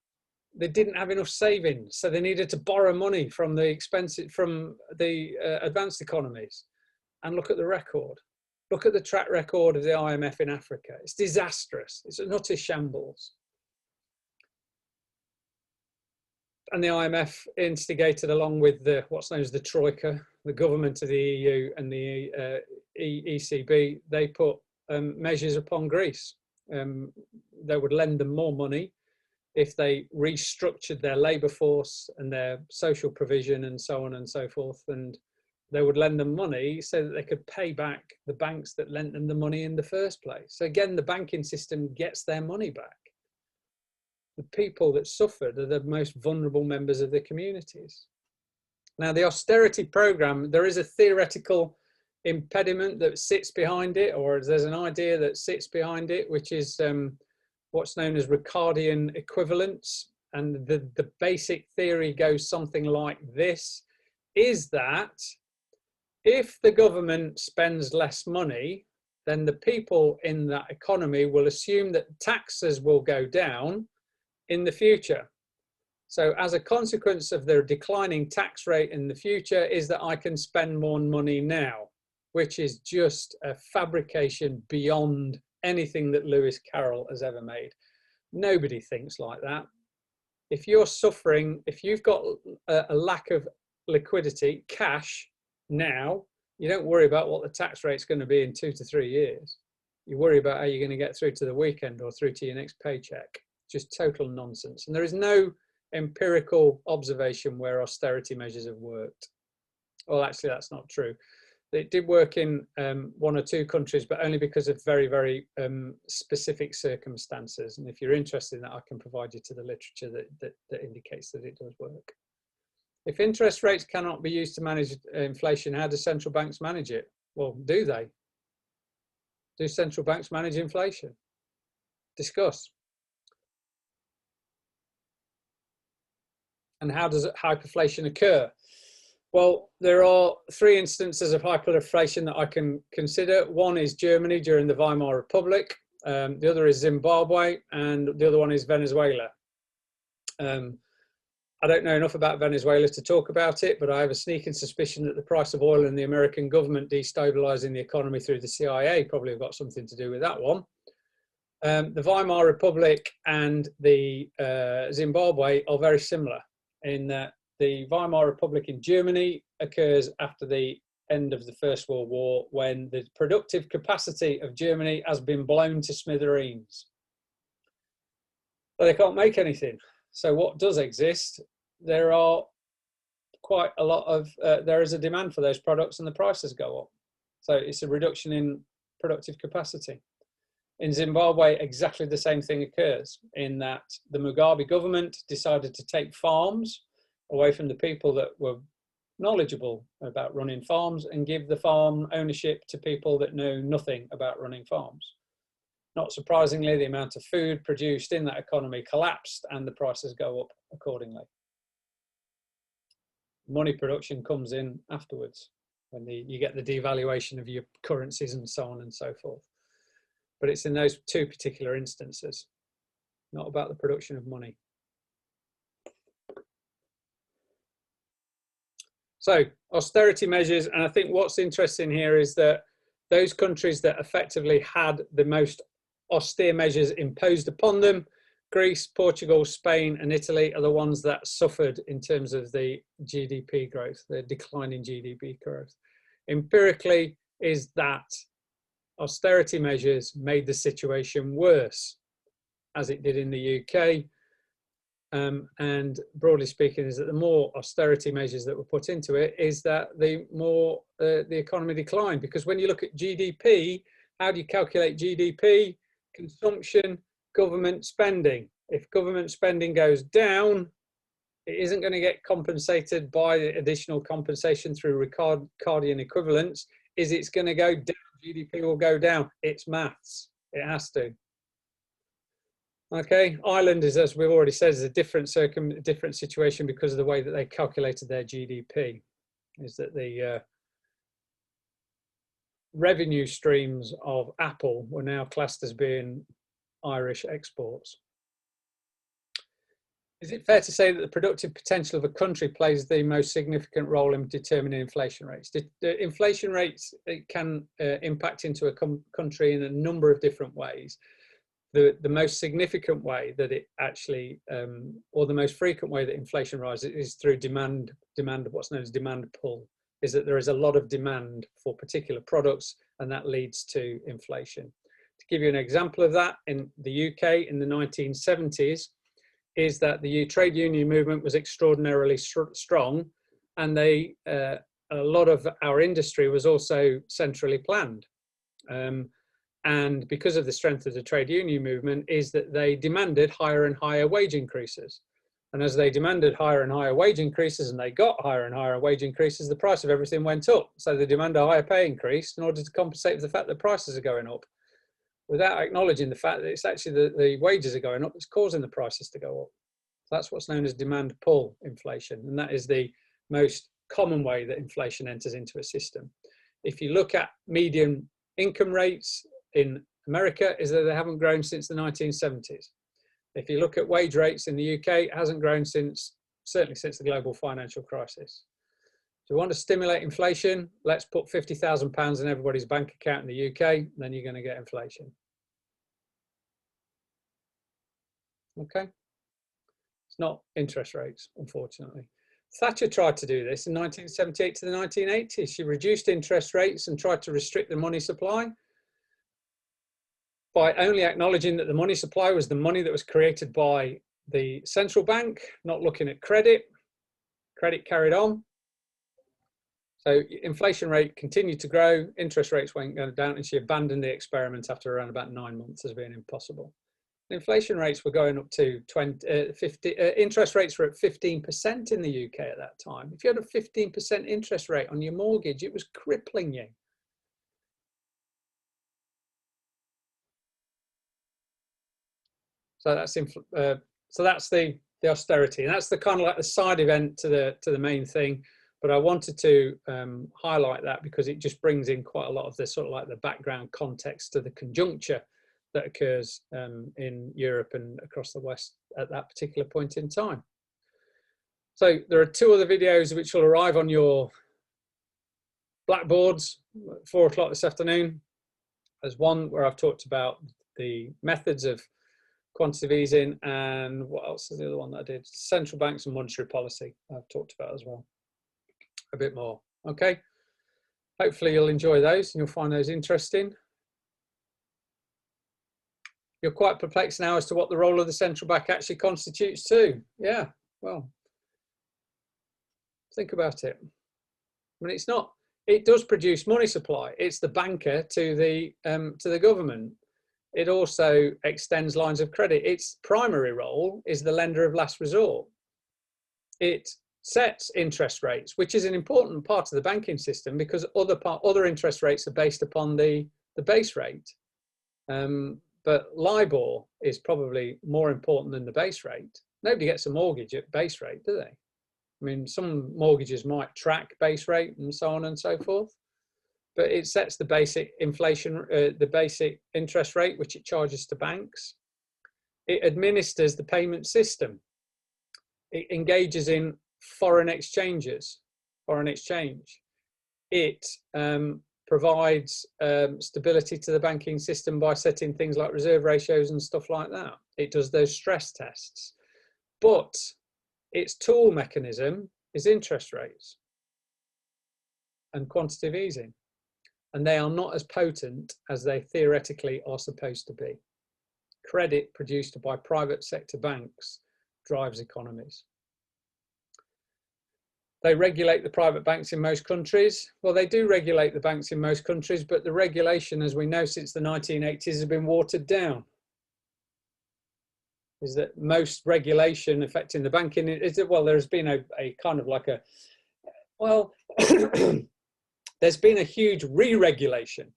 didn't have enough savings, so they needed to borrow money from the advanced economies. And look at the record. Look at the track record of the IMF in Africa. It's disastrous. It's an utter shambles. And the IMF instigated, along with what's known as the Troika, the government of the EU and the ECB, they put measures upon Greece. They would lend them more money if they restructured their labour force and their social provision and so on and so forth. And they would lend them money so that they could pay back the banks that lent them the money in the first place. So again, the banking system gets their money back. The people that suffered are the most vulnerable members of the communities. Now, the austerity program, there is a theoretical impediment that sits behind it, or there's an idea that sits behind it, which is what's known as Ricardian equivalence. And the basic theory goes something like this, is that if the government spends less money, then the people in that economy will assume that taxes will go down in the future. So as a consequence of their declining tax rate in the future is that I can spend more money now, which is just a fabrication beyond anything that Lewis Carroll has ever made. Nobody thinks like that. If you're suffering, if you've got a lack of liquidity, cash now, you don't worry about what the tax rate's going to be in 2 to 3 years. You worry about how you're going to get through to the weekend or through to your next paycheck. Just total nonsense. And there is no empirical observation where austerity measures have worked. Well, actually, that's not true. It did work in 1 or 2 countries, but only because of very, very specific circumstances. And if you're interested in that, I can provide you to the literature that indicates that it does work. If interest rates cannot be used to manage inflation, how do central banks manage it? Well, do they? Do central banks manage inflation? Discuss. And how does hyperinflation occur? Well, there are 3 instances of hyperinflation that I can consider. One is Germany during the Weimar Republic. The other is Zimbabwe, and the other one is Venezuela. I don't know enough about Venezuela to talk about it, but I have a sneaking suspicion that the price of oil and the American government destabilizing the economy through the CIA probably have got something to do with that one. The Weimar Republic and the Zimbabwe are very similar in that the Weimar Republic in Germany occurs after the end of the First World War, when the productive capacity of Germany has been blown to smithereens. But they can't make anything. So what does exist? There are quite a lot of, there is a demand for those products and the prices go up. So it's a reduction in productive capacity. In Zimbabwe, exactly the same thing occurs in that the Mugabe government decided to take farms away from the people that were knowledgeable about running farms and give the farm ownership to people that know nothing about running farms. Not surprisingly, the amount of food produced in that economy collapsed and the prices go up accordingly. Money production comes in afterwards when you get the devaluation of your currencies and so on and so forth. But it's in those 2 particular instances, not about the production of money. So austerity measures, and I think what's interesting here is that those countries that effectively had the most austere measures imposed upon them, Greece, Portugal, Spain, and Italy, are the ones that suffered in terms of the GDP growth, the decline in GDP growth. Empirically, is that austerity measures made the situation worse, as it did in the UK. And broadly speaking, is that the more austerity measures that were put into it, is that the more the economy declined. Because when you look at GDP, how do you calculate GDP? Consumption, government spending. If government spending goes down, it isn't going to get compensated by additional compensation through Ricardian equivalents. It's going to go down. GDP will go down. It's maths. It has to. Okay, Ireland is, as we've already said, is a different situation because of the way that they calculated their GDP. Is that the revenue streams of Apple were now classed as being Irish exports. Is it fair to say that the productive potential of a country plays the most significant role in determining inflation rates? The inflation rates can impact into a country in a number of different ways. The most significant way that it actually, or the most frequent way that inflation rises is through demand, what's known as demand pull, is that there is a lot of demand for particular products, and that leads to inflation. To give you an example of that, in the UK in the 1970s, is that the trade union movement was extraordinarily strong, and a lot of our industry was also centrally planned. And because of the strength of the trade union movement, is that they demanded higher and higher wage increases. And as they demanded higher and higher wage increases, and they got higher and higher wage increases, the price of everything went up. So they demand a higher pay increase in order to compensate for the fact that prices are going up, without acknowledging the fact that it's actually the wages are going up that's causing the prices to go up. So that's what's known as demand pull inflation. And that is the most common way that inflation enters into a system. If you look at median income rates in America, is that they haven't grown since the 1970s. If you look at wage rates in the UK, it hasn't grown certainly since the global financial crisis. If you want to stimulate inflation, let's put £50,000 in everybody's bank account in the UK, then you're going to get inflation. Okay? It's not interest rates, unfortunately. Thatcher tried to do this in 1978 to the 1980s. She reduced interest rates and tried to restrict the money supply by only acknowledging that the money supply was the money that was created by the central bank, not looking at credit. Credit carried on. So inflation rate continued to grow, interest rates went down, and she abandoned the experiment after around about 9 months as being impossible. Inflation rates were going up to 50, interest rates were at 15% in the UK at that time. If you had a 15% interest rate on your mortgage, it was crippling you. So that's the austerity, and that's the kind of like the side event to the main thing. But I wanted to highlight that because it just brings in quite a lot of the sort of like the background context to the conjuncture that occurs in Europe and across the West at that particular point in time. So there are 2 other videos which will arrive on your blackboards at 4 o'clock this afternoon. There's one where I've talked about the methods of quantitative easing, and what else is the other one that I did? Central banks and monetary policy I've talked about as well, a bit more. Okay, hopefully you'll enjoy those and you'll find those interesting. You're quite perplexed now as to what the role of the central bank actually constitutes too. Yeah, well, think about it. I mean, it's not, it does produce money supply. It's the banker to the government. It also extends lines of credit. Its primary role is the lender of last resort. It sets interest rates, which is an important part of the banking system because other interest rates are based upon the base rate. But LIBOR is probably more important than the base rate. Nobody gets a mortgage at base rate, do they? I mean, some mortgages might track base rate and so on and so forth, but it sets the basic inflation, the basic interest rate, which it charges to banks. It administers the payment system. It engages in foreign exchanges, foreign exchange. It provides stability to the banking system by setting things like reserve ratios and stuff like that. It does those stress tests. But its tool mechanism is interest rates and quantitative easing. And they are not as potent as they theoretically are supposed to be. Credit produced by private sector banks drives economies. They regulate the private banks in most countries. Well, they do regulate the banks in most countries, but the regulation, as we know, since the 1980s has been watered down. Is that most regulation affecting the banking, is that, well, there's been a kind of like a, well, there's been a huge re-regulation,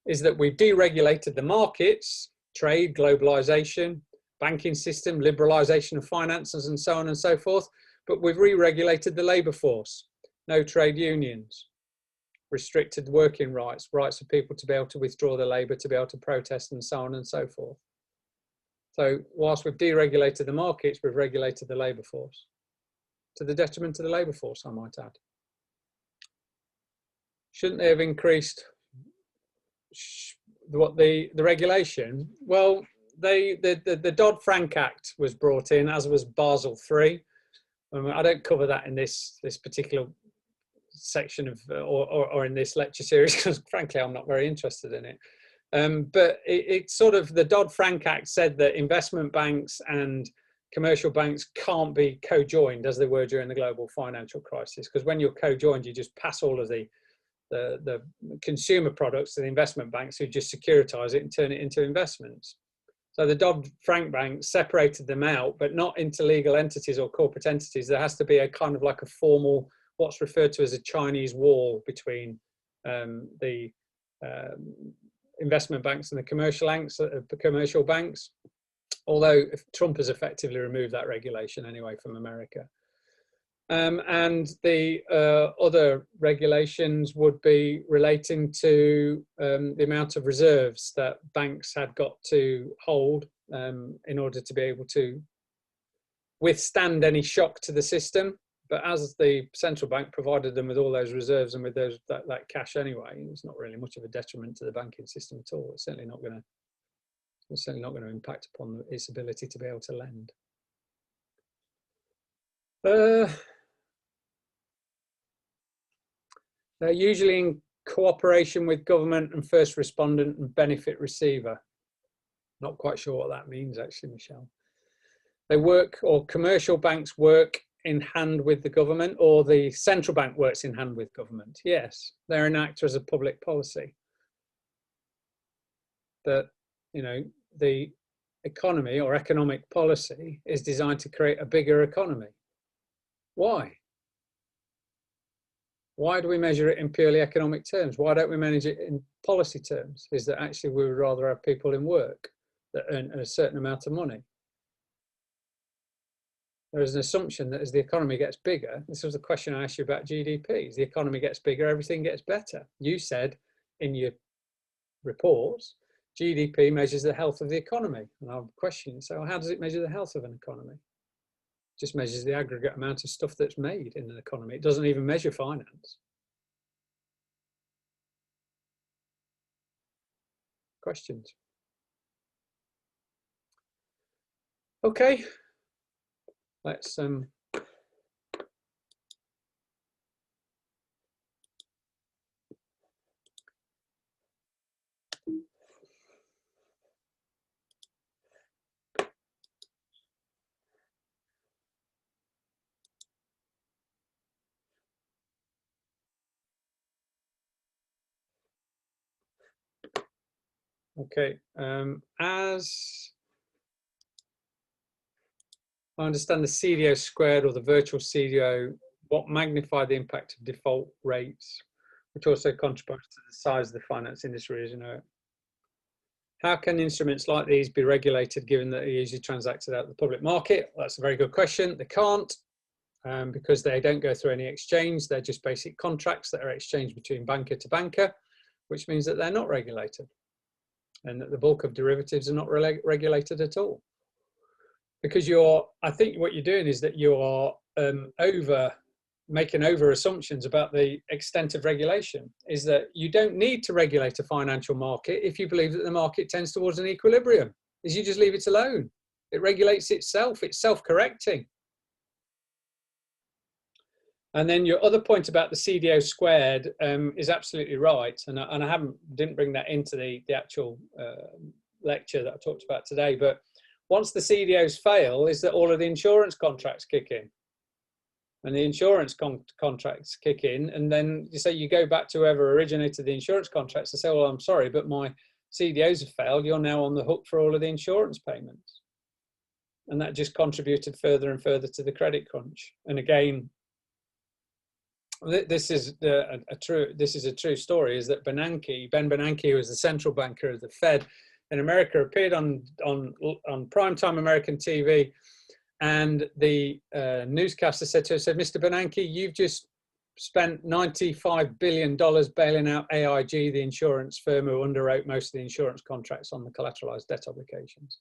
is that we've deregulated the markets, trade, globalization, banking system, liberalization of finances and so on and so forth, but we've re-regulated the labour force, no trade unions, restricted working rights, rights of people to be able to withdraw their labour, to be able to protest and so on and so forth. So whilst we've deregulated the markets, we've regulated the labour force, to the detriment of the labour force, I might add. Shouldn't they have increased what the regulation? Well, the Dodd-Frank Act was brought in, as was Basel III. I don't cover that in this particular section of or in this lecture series because frankly I'm not very interested in it. But it's sort of, the Dodd-Frank Act said that investment banks and commercial banks can't be co-joined as they were during the global financial crisis, because when you're co-joined you just pass all of the consumer products to the investment banks, who just securitize it and turn it into investments. So the Dodd-Frank Bank separated them out, but not into legal entities or corporate entities. There has to be a kind of like a formal, what's referred to as a Chinese wall between the investment banks and the commercial banks, although Trump has effectively removed that regulation anyway from America. And the other regulations would be relating to the amount of reserves that banks had got to hold in order to be able to withstand any shock to the system. But as the central bank provided them with all those reserves and with that cash anyway, it's not really much of a detriment to the banking system at all. It's certainly not going to impact upon its ability to be able to lend. They're usually in cooperation with government and first respondent and benefit receiver. Not quite sure what that means actually, Michelle. They work, or commercial banks work in hand with the government, or the central bank works in hand with government. Yes, they're an actor as a public policy. But, you know, the economy or economic policy is designed to create a bigger economy. Why? Why do we measure it in purely economic terms? Why don't we manage it in policy terms? Is that actually we would rather have people in work that earn a certain amount of money? There is an assumption that as the economy gets bigger, this was the question I asked you about GDP, as the economy gets bigger, everything gets better. You said in your reports, GDP measures the health of the economy. And I'll question, so how does it measure the health of an economy? It just measures the aggregate amount of stuff that's made in an economy. It doesn't even measure finance. Questions? Okay. Let's okay, as I understand the CDO squared, or the virtual CDO, what magnified the impact of default rates, which also contributes to the size of the finance industry, as you know. How can instruments like these be regulated given that they're usually transacted out of the public market? Well, that's a very good question. They can't, because they don't go through any exchange. They're just basic contracts that are exchanged between banker to banker, which means that they're not regulated, and that the bulk of derivatives are not regulated at all. Because I think what you're doing is that you are over making over assumptions about the extent of regulation, is that you don't need to regulate a financial market if you believe that the market tends towards an equilibrium, is you just leave it alone. It regulates itself, it's self-correcting. And then your other point about the CDO squared is absolutely right. And I didn't bring that into the actual lecture that I talked about today, but once the CDOs fail, is that all of the insurance contracts kick in. And the insurance contracts kick in, and then you say you go back to whoever originated the insurance contracts and say, well, I'm sorry, but my CDOs have failed. You're now on the hook for all of the insurance payments. And that just contributed further and further to the credit crunch. And again, this is a true story, is that Ben Bernanke, who was the central banker of the Fed in America, appeared on primetime American TV, and the newscaster said to him, Mr. Bernanke, you've just spent $95 billion bailing out AIG, the insurance firm who underwrote most of the insurance contracts on the collateralized debt obligations.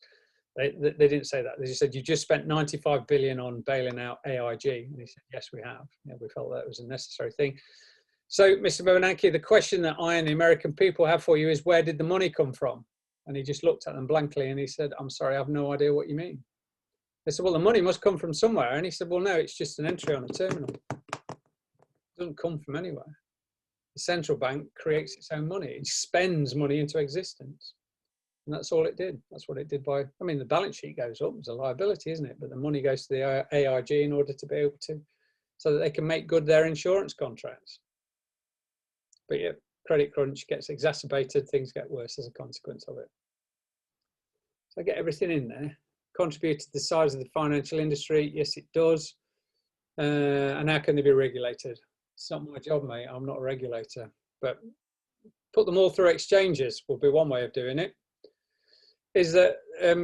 They didn't say that. They just said, you just spent 95 billion on bailing out AIG. And he said, yes, we have. Yeah, we felt that was a necessary thing. So, Mr. Bernanke, the question that I and the American people have for you is, where did the money come from? And he just looked at them blankly and he said, I'm sorry, I have no idea what you mean. They said, well, the money must come from somewhere. And he said, well, no, it's just an entry on a terminal. It doesn't come from anywhere. The central bank creates its own money. It spends money into existence. And that's all it did. That's what it did by, I mean, the balance sheet goes up, it's a liability, isn't it? But the money goes to the AIG in order to be able to, so that they can make good their insurance contracts. But yeah, credit crunch gets exacerbated, things get worse as a consequence of it. So I get everything in there. Contribute to the size of the financial industry? Yes, it does. And how can they be regulated? It's not my job, mate. I'm not a regulator. But put them all through exchanges will be one way of doing it. Is that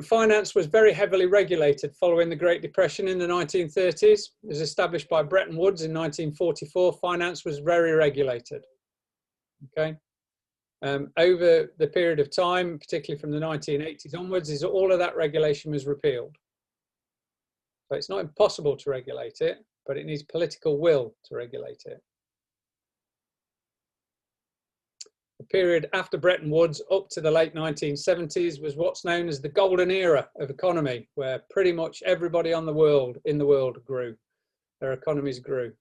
finance was very heavily regulated following the Great Depression in the 1930s. It was established by Bretton Woods in 1944. Finance was very regulated. Okay. Over the period of time, particularly from the 1980s onwards, is all of that regulation was repealed. So it's not impossible to regulate it, but it needs political will to regulate it. The period after Bretton Woods up to the late 1970s was what's known as the golden era of economy, where pretty much everybody in the world grew. Their economies grew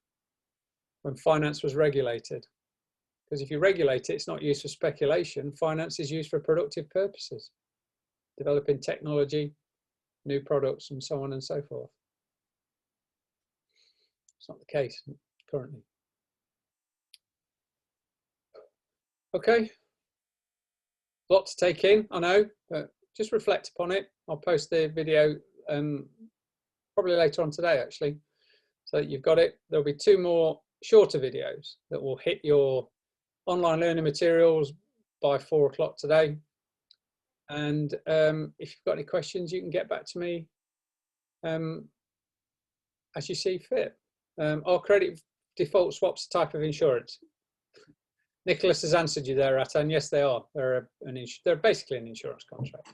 when finance was regulated. Because if you regulate it, it's not used for speculation. Finance is used for productive purposes, developing technology, new products, and so on and so forth. It's not the case currently. Okay, a lot to take in, I know, but just reflect upon it. I'll post the video probably later on today, actually, so that you've got it. There'll be 2 more shorter videos that will hit your online learning materials by 4 o'clock today. And if you've got any questions, you can get back to me as you see fit. Are credit default swaps a type of insurance? Nicholas has answered you there, Ratan. Yes, they are. They're basically an insurance contract.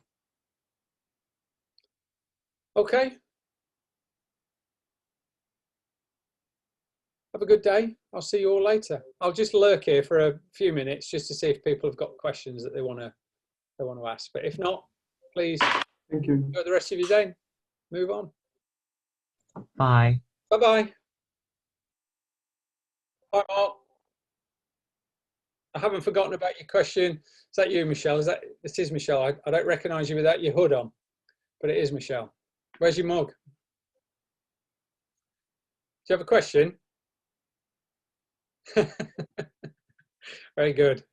Okay. Have a good day. I'll see you all later. I'll just lurk here for a few minutes just to see if people have got questions that they want to ask. But if not, please thank you. Enjoy the rest of your day. Move on. Bye. Bye-bye. Bye, Mark. I haven't forgotten about your question. Is that you, Michelle? This is Michelle. I don't recognise you without your hood on, but it is Michelle. Where's your mug? Do you have a question? Very good.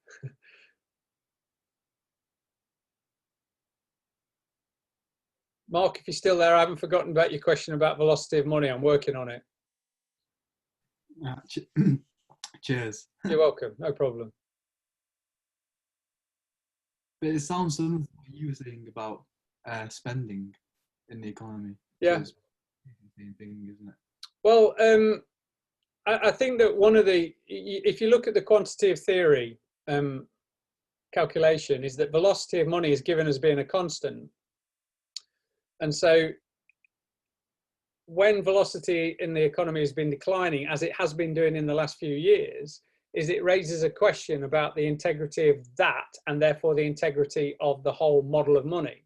Mark, if you're still there, I haven't forgotten about your question about velocity of money. I'm working on it. Cheers. You're welcome. No problem. But it sounds similar to what you were saying about spending in the economy. Yeah. So the same thing, isn't it? Well, I think that one of the, if you look at the quantitative theory calculation, is that velocity of money is given as being a constant. And so when velocity in the economy has been declining, as it has been doing in the last few years, is it raises a question about the integrity of that, and therefore the integrity of the whole model of money.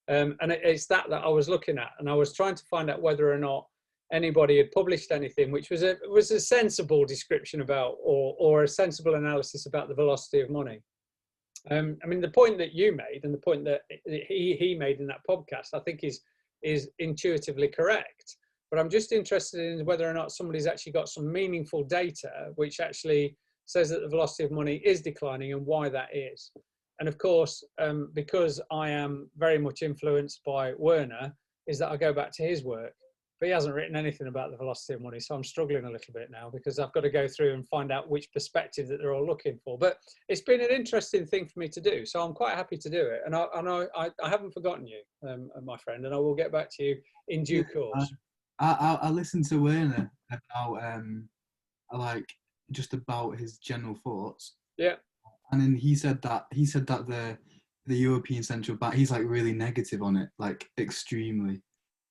And it's that I was looking at, and I was trying to find out whether or not anybody had published anything which was a sensible description about, or a sensible analysis about the velocity of money. I mean, the point that you made and the point that he made in that podcast, I think is intuitively correct. But I'm just interested in whether or not somebody's actually got some meaningful data which actually says that the velocity of money is declining and why that is. And of course, because I am very much influenced by Werner, is that I go back to his work. But he hasn't written anything about the velocity of money, so I'm struggling a little bit now because I've got to go through and find out which perspective that they're all looking for. But it's been an interesting thing for me to do, so I'm quite happy to do it. And I haven't forgotten you, my friend, and I will get back to you in due course. I listened to Werner about like just about his general thoughts. Yeah. And then he said that the European Central Bank, he's like really negative on it, like extremely.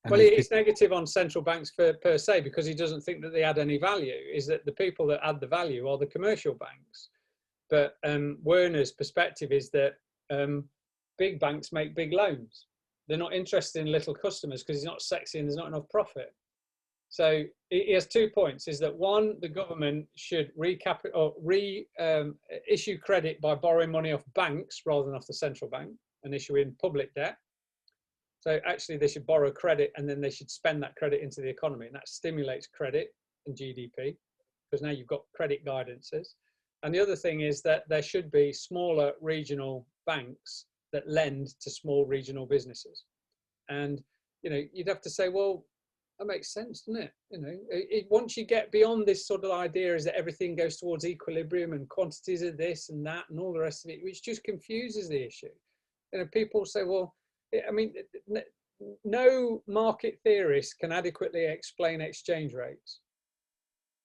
And well, he's negative on central banks per se because he doesn't think that they add any value. Is that the people that add the value are the commercial banks. But Werner's perspective is that big banks make big loans. They're not interested in little customers because it's not sexy and there's not enough profit. So he has 2 points. Is that one, the government should issue credit by borrowing money off banks rather than off the central bank and issuing public debt. So actually they should borrow credit and then they should spend that credit into the economy, and that stimulates credit and GDP because now you've got credit guidances. And the other thing is that there should be smaller regional banks that lend to small regional businesses. And, you know, you'd have to say, well, that makes sense, doesn't it? You know, once you get beyond this sort of idea is that everything goes towards equilibrium and quantities of this and that and all the rest of it, which just confuses the issue. You know, people say, well, I mean, no market theorist can adequately explain exchange rates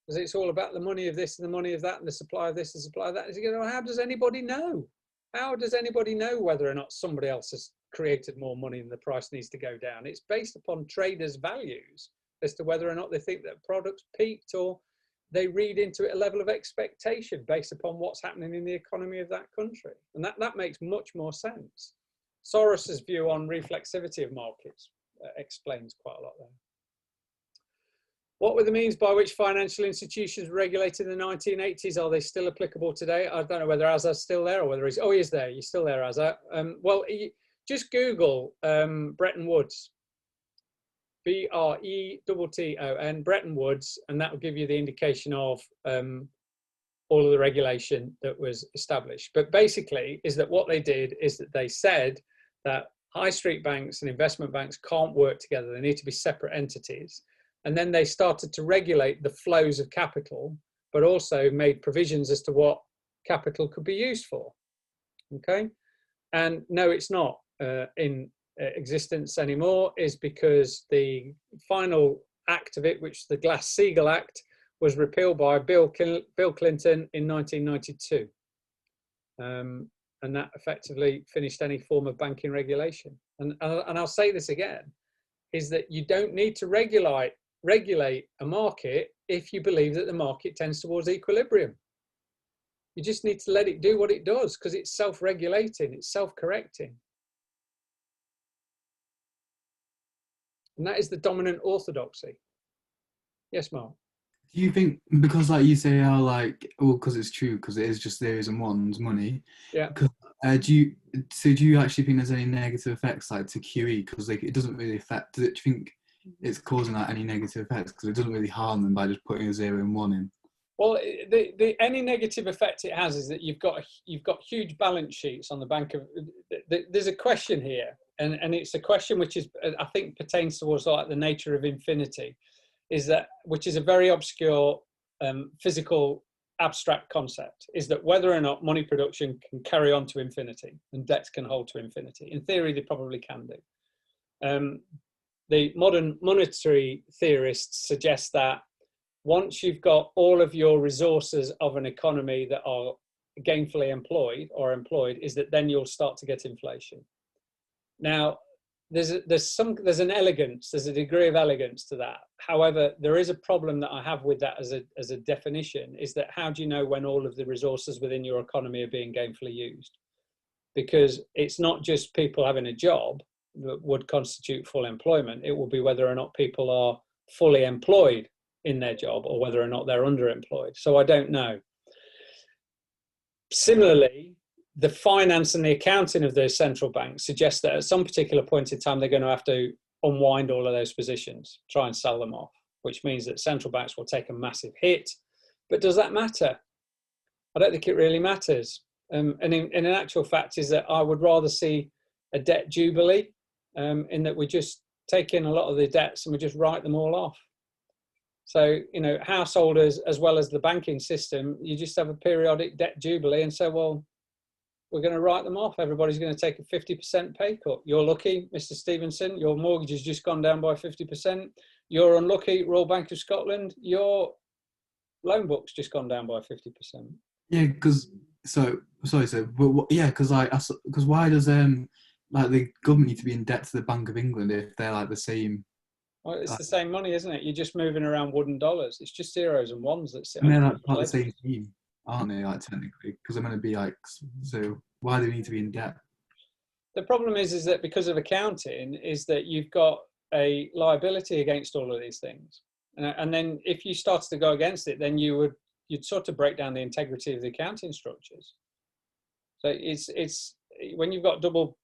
because it's all about the money of this and the money of that and the supply of this and the supply of that. You know, how does anybody know? How does anybody know whether or not somebody else has created more money and the price needs to go down? It's based upon traders' values as to whether or not they think that products peaked, or they read into it a level of expectation based upon what's happening in the economy of that country. And that makes much more sense. Soros's view on reflexivity of markets explains quite a lot there. What were the means by which financial institutions were regulated in the 1980s? Are they still applicable today? I don't know whether Azar's still there or whether he's... Oh, he is there. You're still there, Azar. Well, just Google Bretton Woods. BRETTON, Bretton Woods, and that will give you the indication of all of the regulation that was established. But basically is that what they did is that they said that high street banks and investment banks can't work together. They need to be separate entities. And then they started to regulate the flows of capital, but also made provisions as to what capital could be used for. Okay. And no, it's not in existence anymore, is because the final act of it, which the Glass-Steagall Act, was repealed by Bill Clinton in 1992. And that effectively finished any form of banking regulation. And I'll say this again, is that you don't need to regulate a market if you believe that the market tends towards equilibrium. You just need to let it do what it does because it's self-regulating, it's self-correcting. And that is the dominant orthodoxy. Yes, Mark? Do you think, because like you say how like, well, because it's true, because it is just zeros and ones money. Yeah. Do you actually think there's any negative effects like to QE? Because like it doesn't really affect. Do you think it's causing like any negative effects? Because it doesn't really harm them by just putting a 0 and 1 in. Well, any negative effect it has is that you've got huge balance sheets on the bank of. There's a question here, and it's a question which is I think pertains towards like the nature of infinity. Is that, which is a very obscure physical abstract concept, is that whether or not money production can carry on to infinity and debts can hold to infinity. In theory, they probably can do. The modern monetary theorists suggest that once you've got all of your resources of an economy that are gainfully employed, is that then you'll start to get inflation. Now, there's an elegance, there's a degree of elegance to that. However, there is a problem that I have with that as a definition, is that how do you know when all of the resources within your economy are being gainfully used? Because it's not just people having a job that would constitute full employment. It will be whether or not people are fully employed in their job or whether or not they're underemployed. So I don't know. Similarly, the finance and the accounting of those central banks suggests that at some particular point in time, they're going to have to unwind all of those positions, try and sell them off, which means that central banks will take a massive hit. But does that matter? I don't think it really matters. And in actual fact is that I would rather see a debt jubilee, in that we just take in a lot of the debts and we just write them all off. So, you know, householders as well as the banking system, you just have a periodic debt jubilee and say, well, we're going to write them off. Everybody's going to take a 50% pay cut. You're lucky, Mr. Stevenson, your mortgage has just gone down by 50%. You're unlucky, Royal Bank of Scotland, your loan book's just gone down by 50%. Yeah, because because why does like the government need to be in debt to the Bank of England if they're like the same? Well, it's the same money, isn't it? You're just moving around wooden dollars. It's just zeros and ones that sit. And they're like the same team, aren't they? Like technically, because they're going to be like. So why do they need to be in debt? The problem is that because of accounting, is that you've got a liability against all of these things, and then if you started to go against it, then you'd sort of break down the integrity of the accounting structures. So it's when you've got double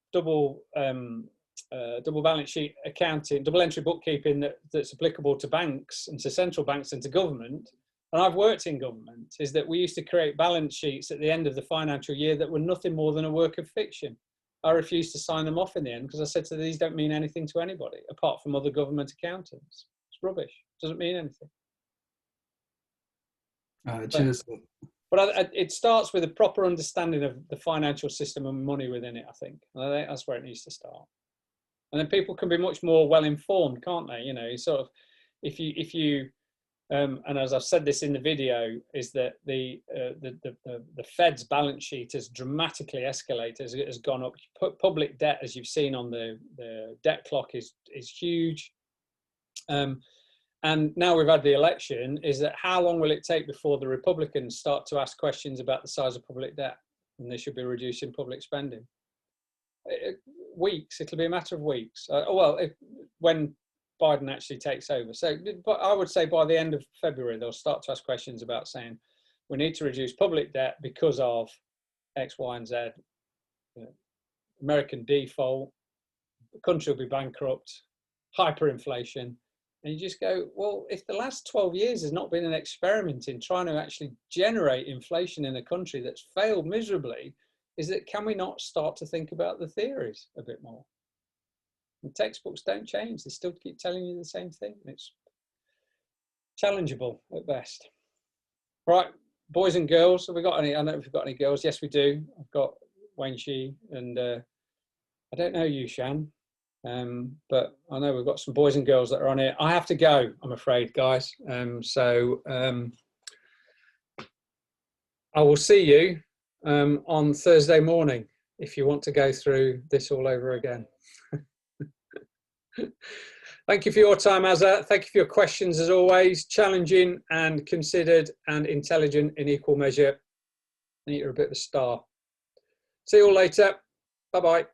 balance sheet accounting, double entry bookkeeping that's applicable to banks and to central banks and to government. And I've worked in government, is that we used to create balance sheets at the end of the financial year that were nothing more than a work of fiction. I refused to sign them off in the end because I said to them, these don't mean anything to anybody apart from other government accountants. It's rubbish. It doesn't mean anything. Cheers. But it starts with a proper understanding of the financial system and money within it, I think. And I think that's where it needs to start. And then people can be much more well-informed, can't they? You know, sort of, if you and as I've said this in the video, is that the Fed's balance sheet has dramatically escalated, has gone up. Public debt, as you've seen on the debt clock, is huge. And now we've had the election, is that how long will it take before the Republicans start to ask questions about the size of public debt and they should be reducing public spending? Weeks, it'll be a matter of weeks. When Biden actually takes over. So but I would say by the end of February, they'll start to ask questions about saying, we need to reduce public debt because of X, Y, and Z. You know, American default, the country will be bankrupt, hyperinflation. And you just go, well, if the last 12 years has not been an experiment in trying to actually generate inflation in a country that's failed miserably, is that can we not start to think about the theories a bit more? And textbooks don't change. They still keep telling you the same thing. It's challengeable at best. Right, boys and girls, have we got any? I don't know if we've got any girls. Yes, we do. I've got Wayne Shi and I don't know you, Shan. But I know we've got some boys and girls that are on here. I have to go, I'm afraid, guys. I will see you on Thursday morning if you want to go through this all over again. Thank you for your time, Azza. Thank you for your questions, as always. Challenging and considered and intelligent in equal measure. You're a bit of a star. See you all later. Bye-bye.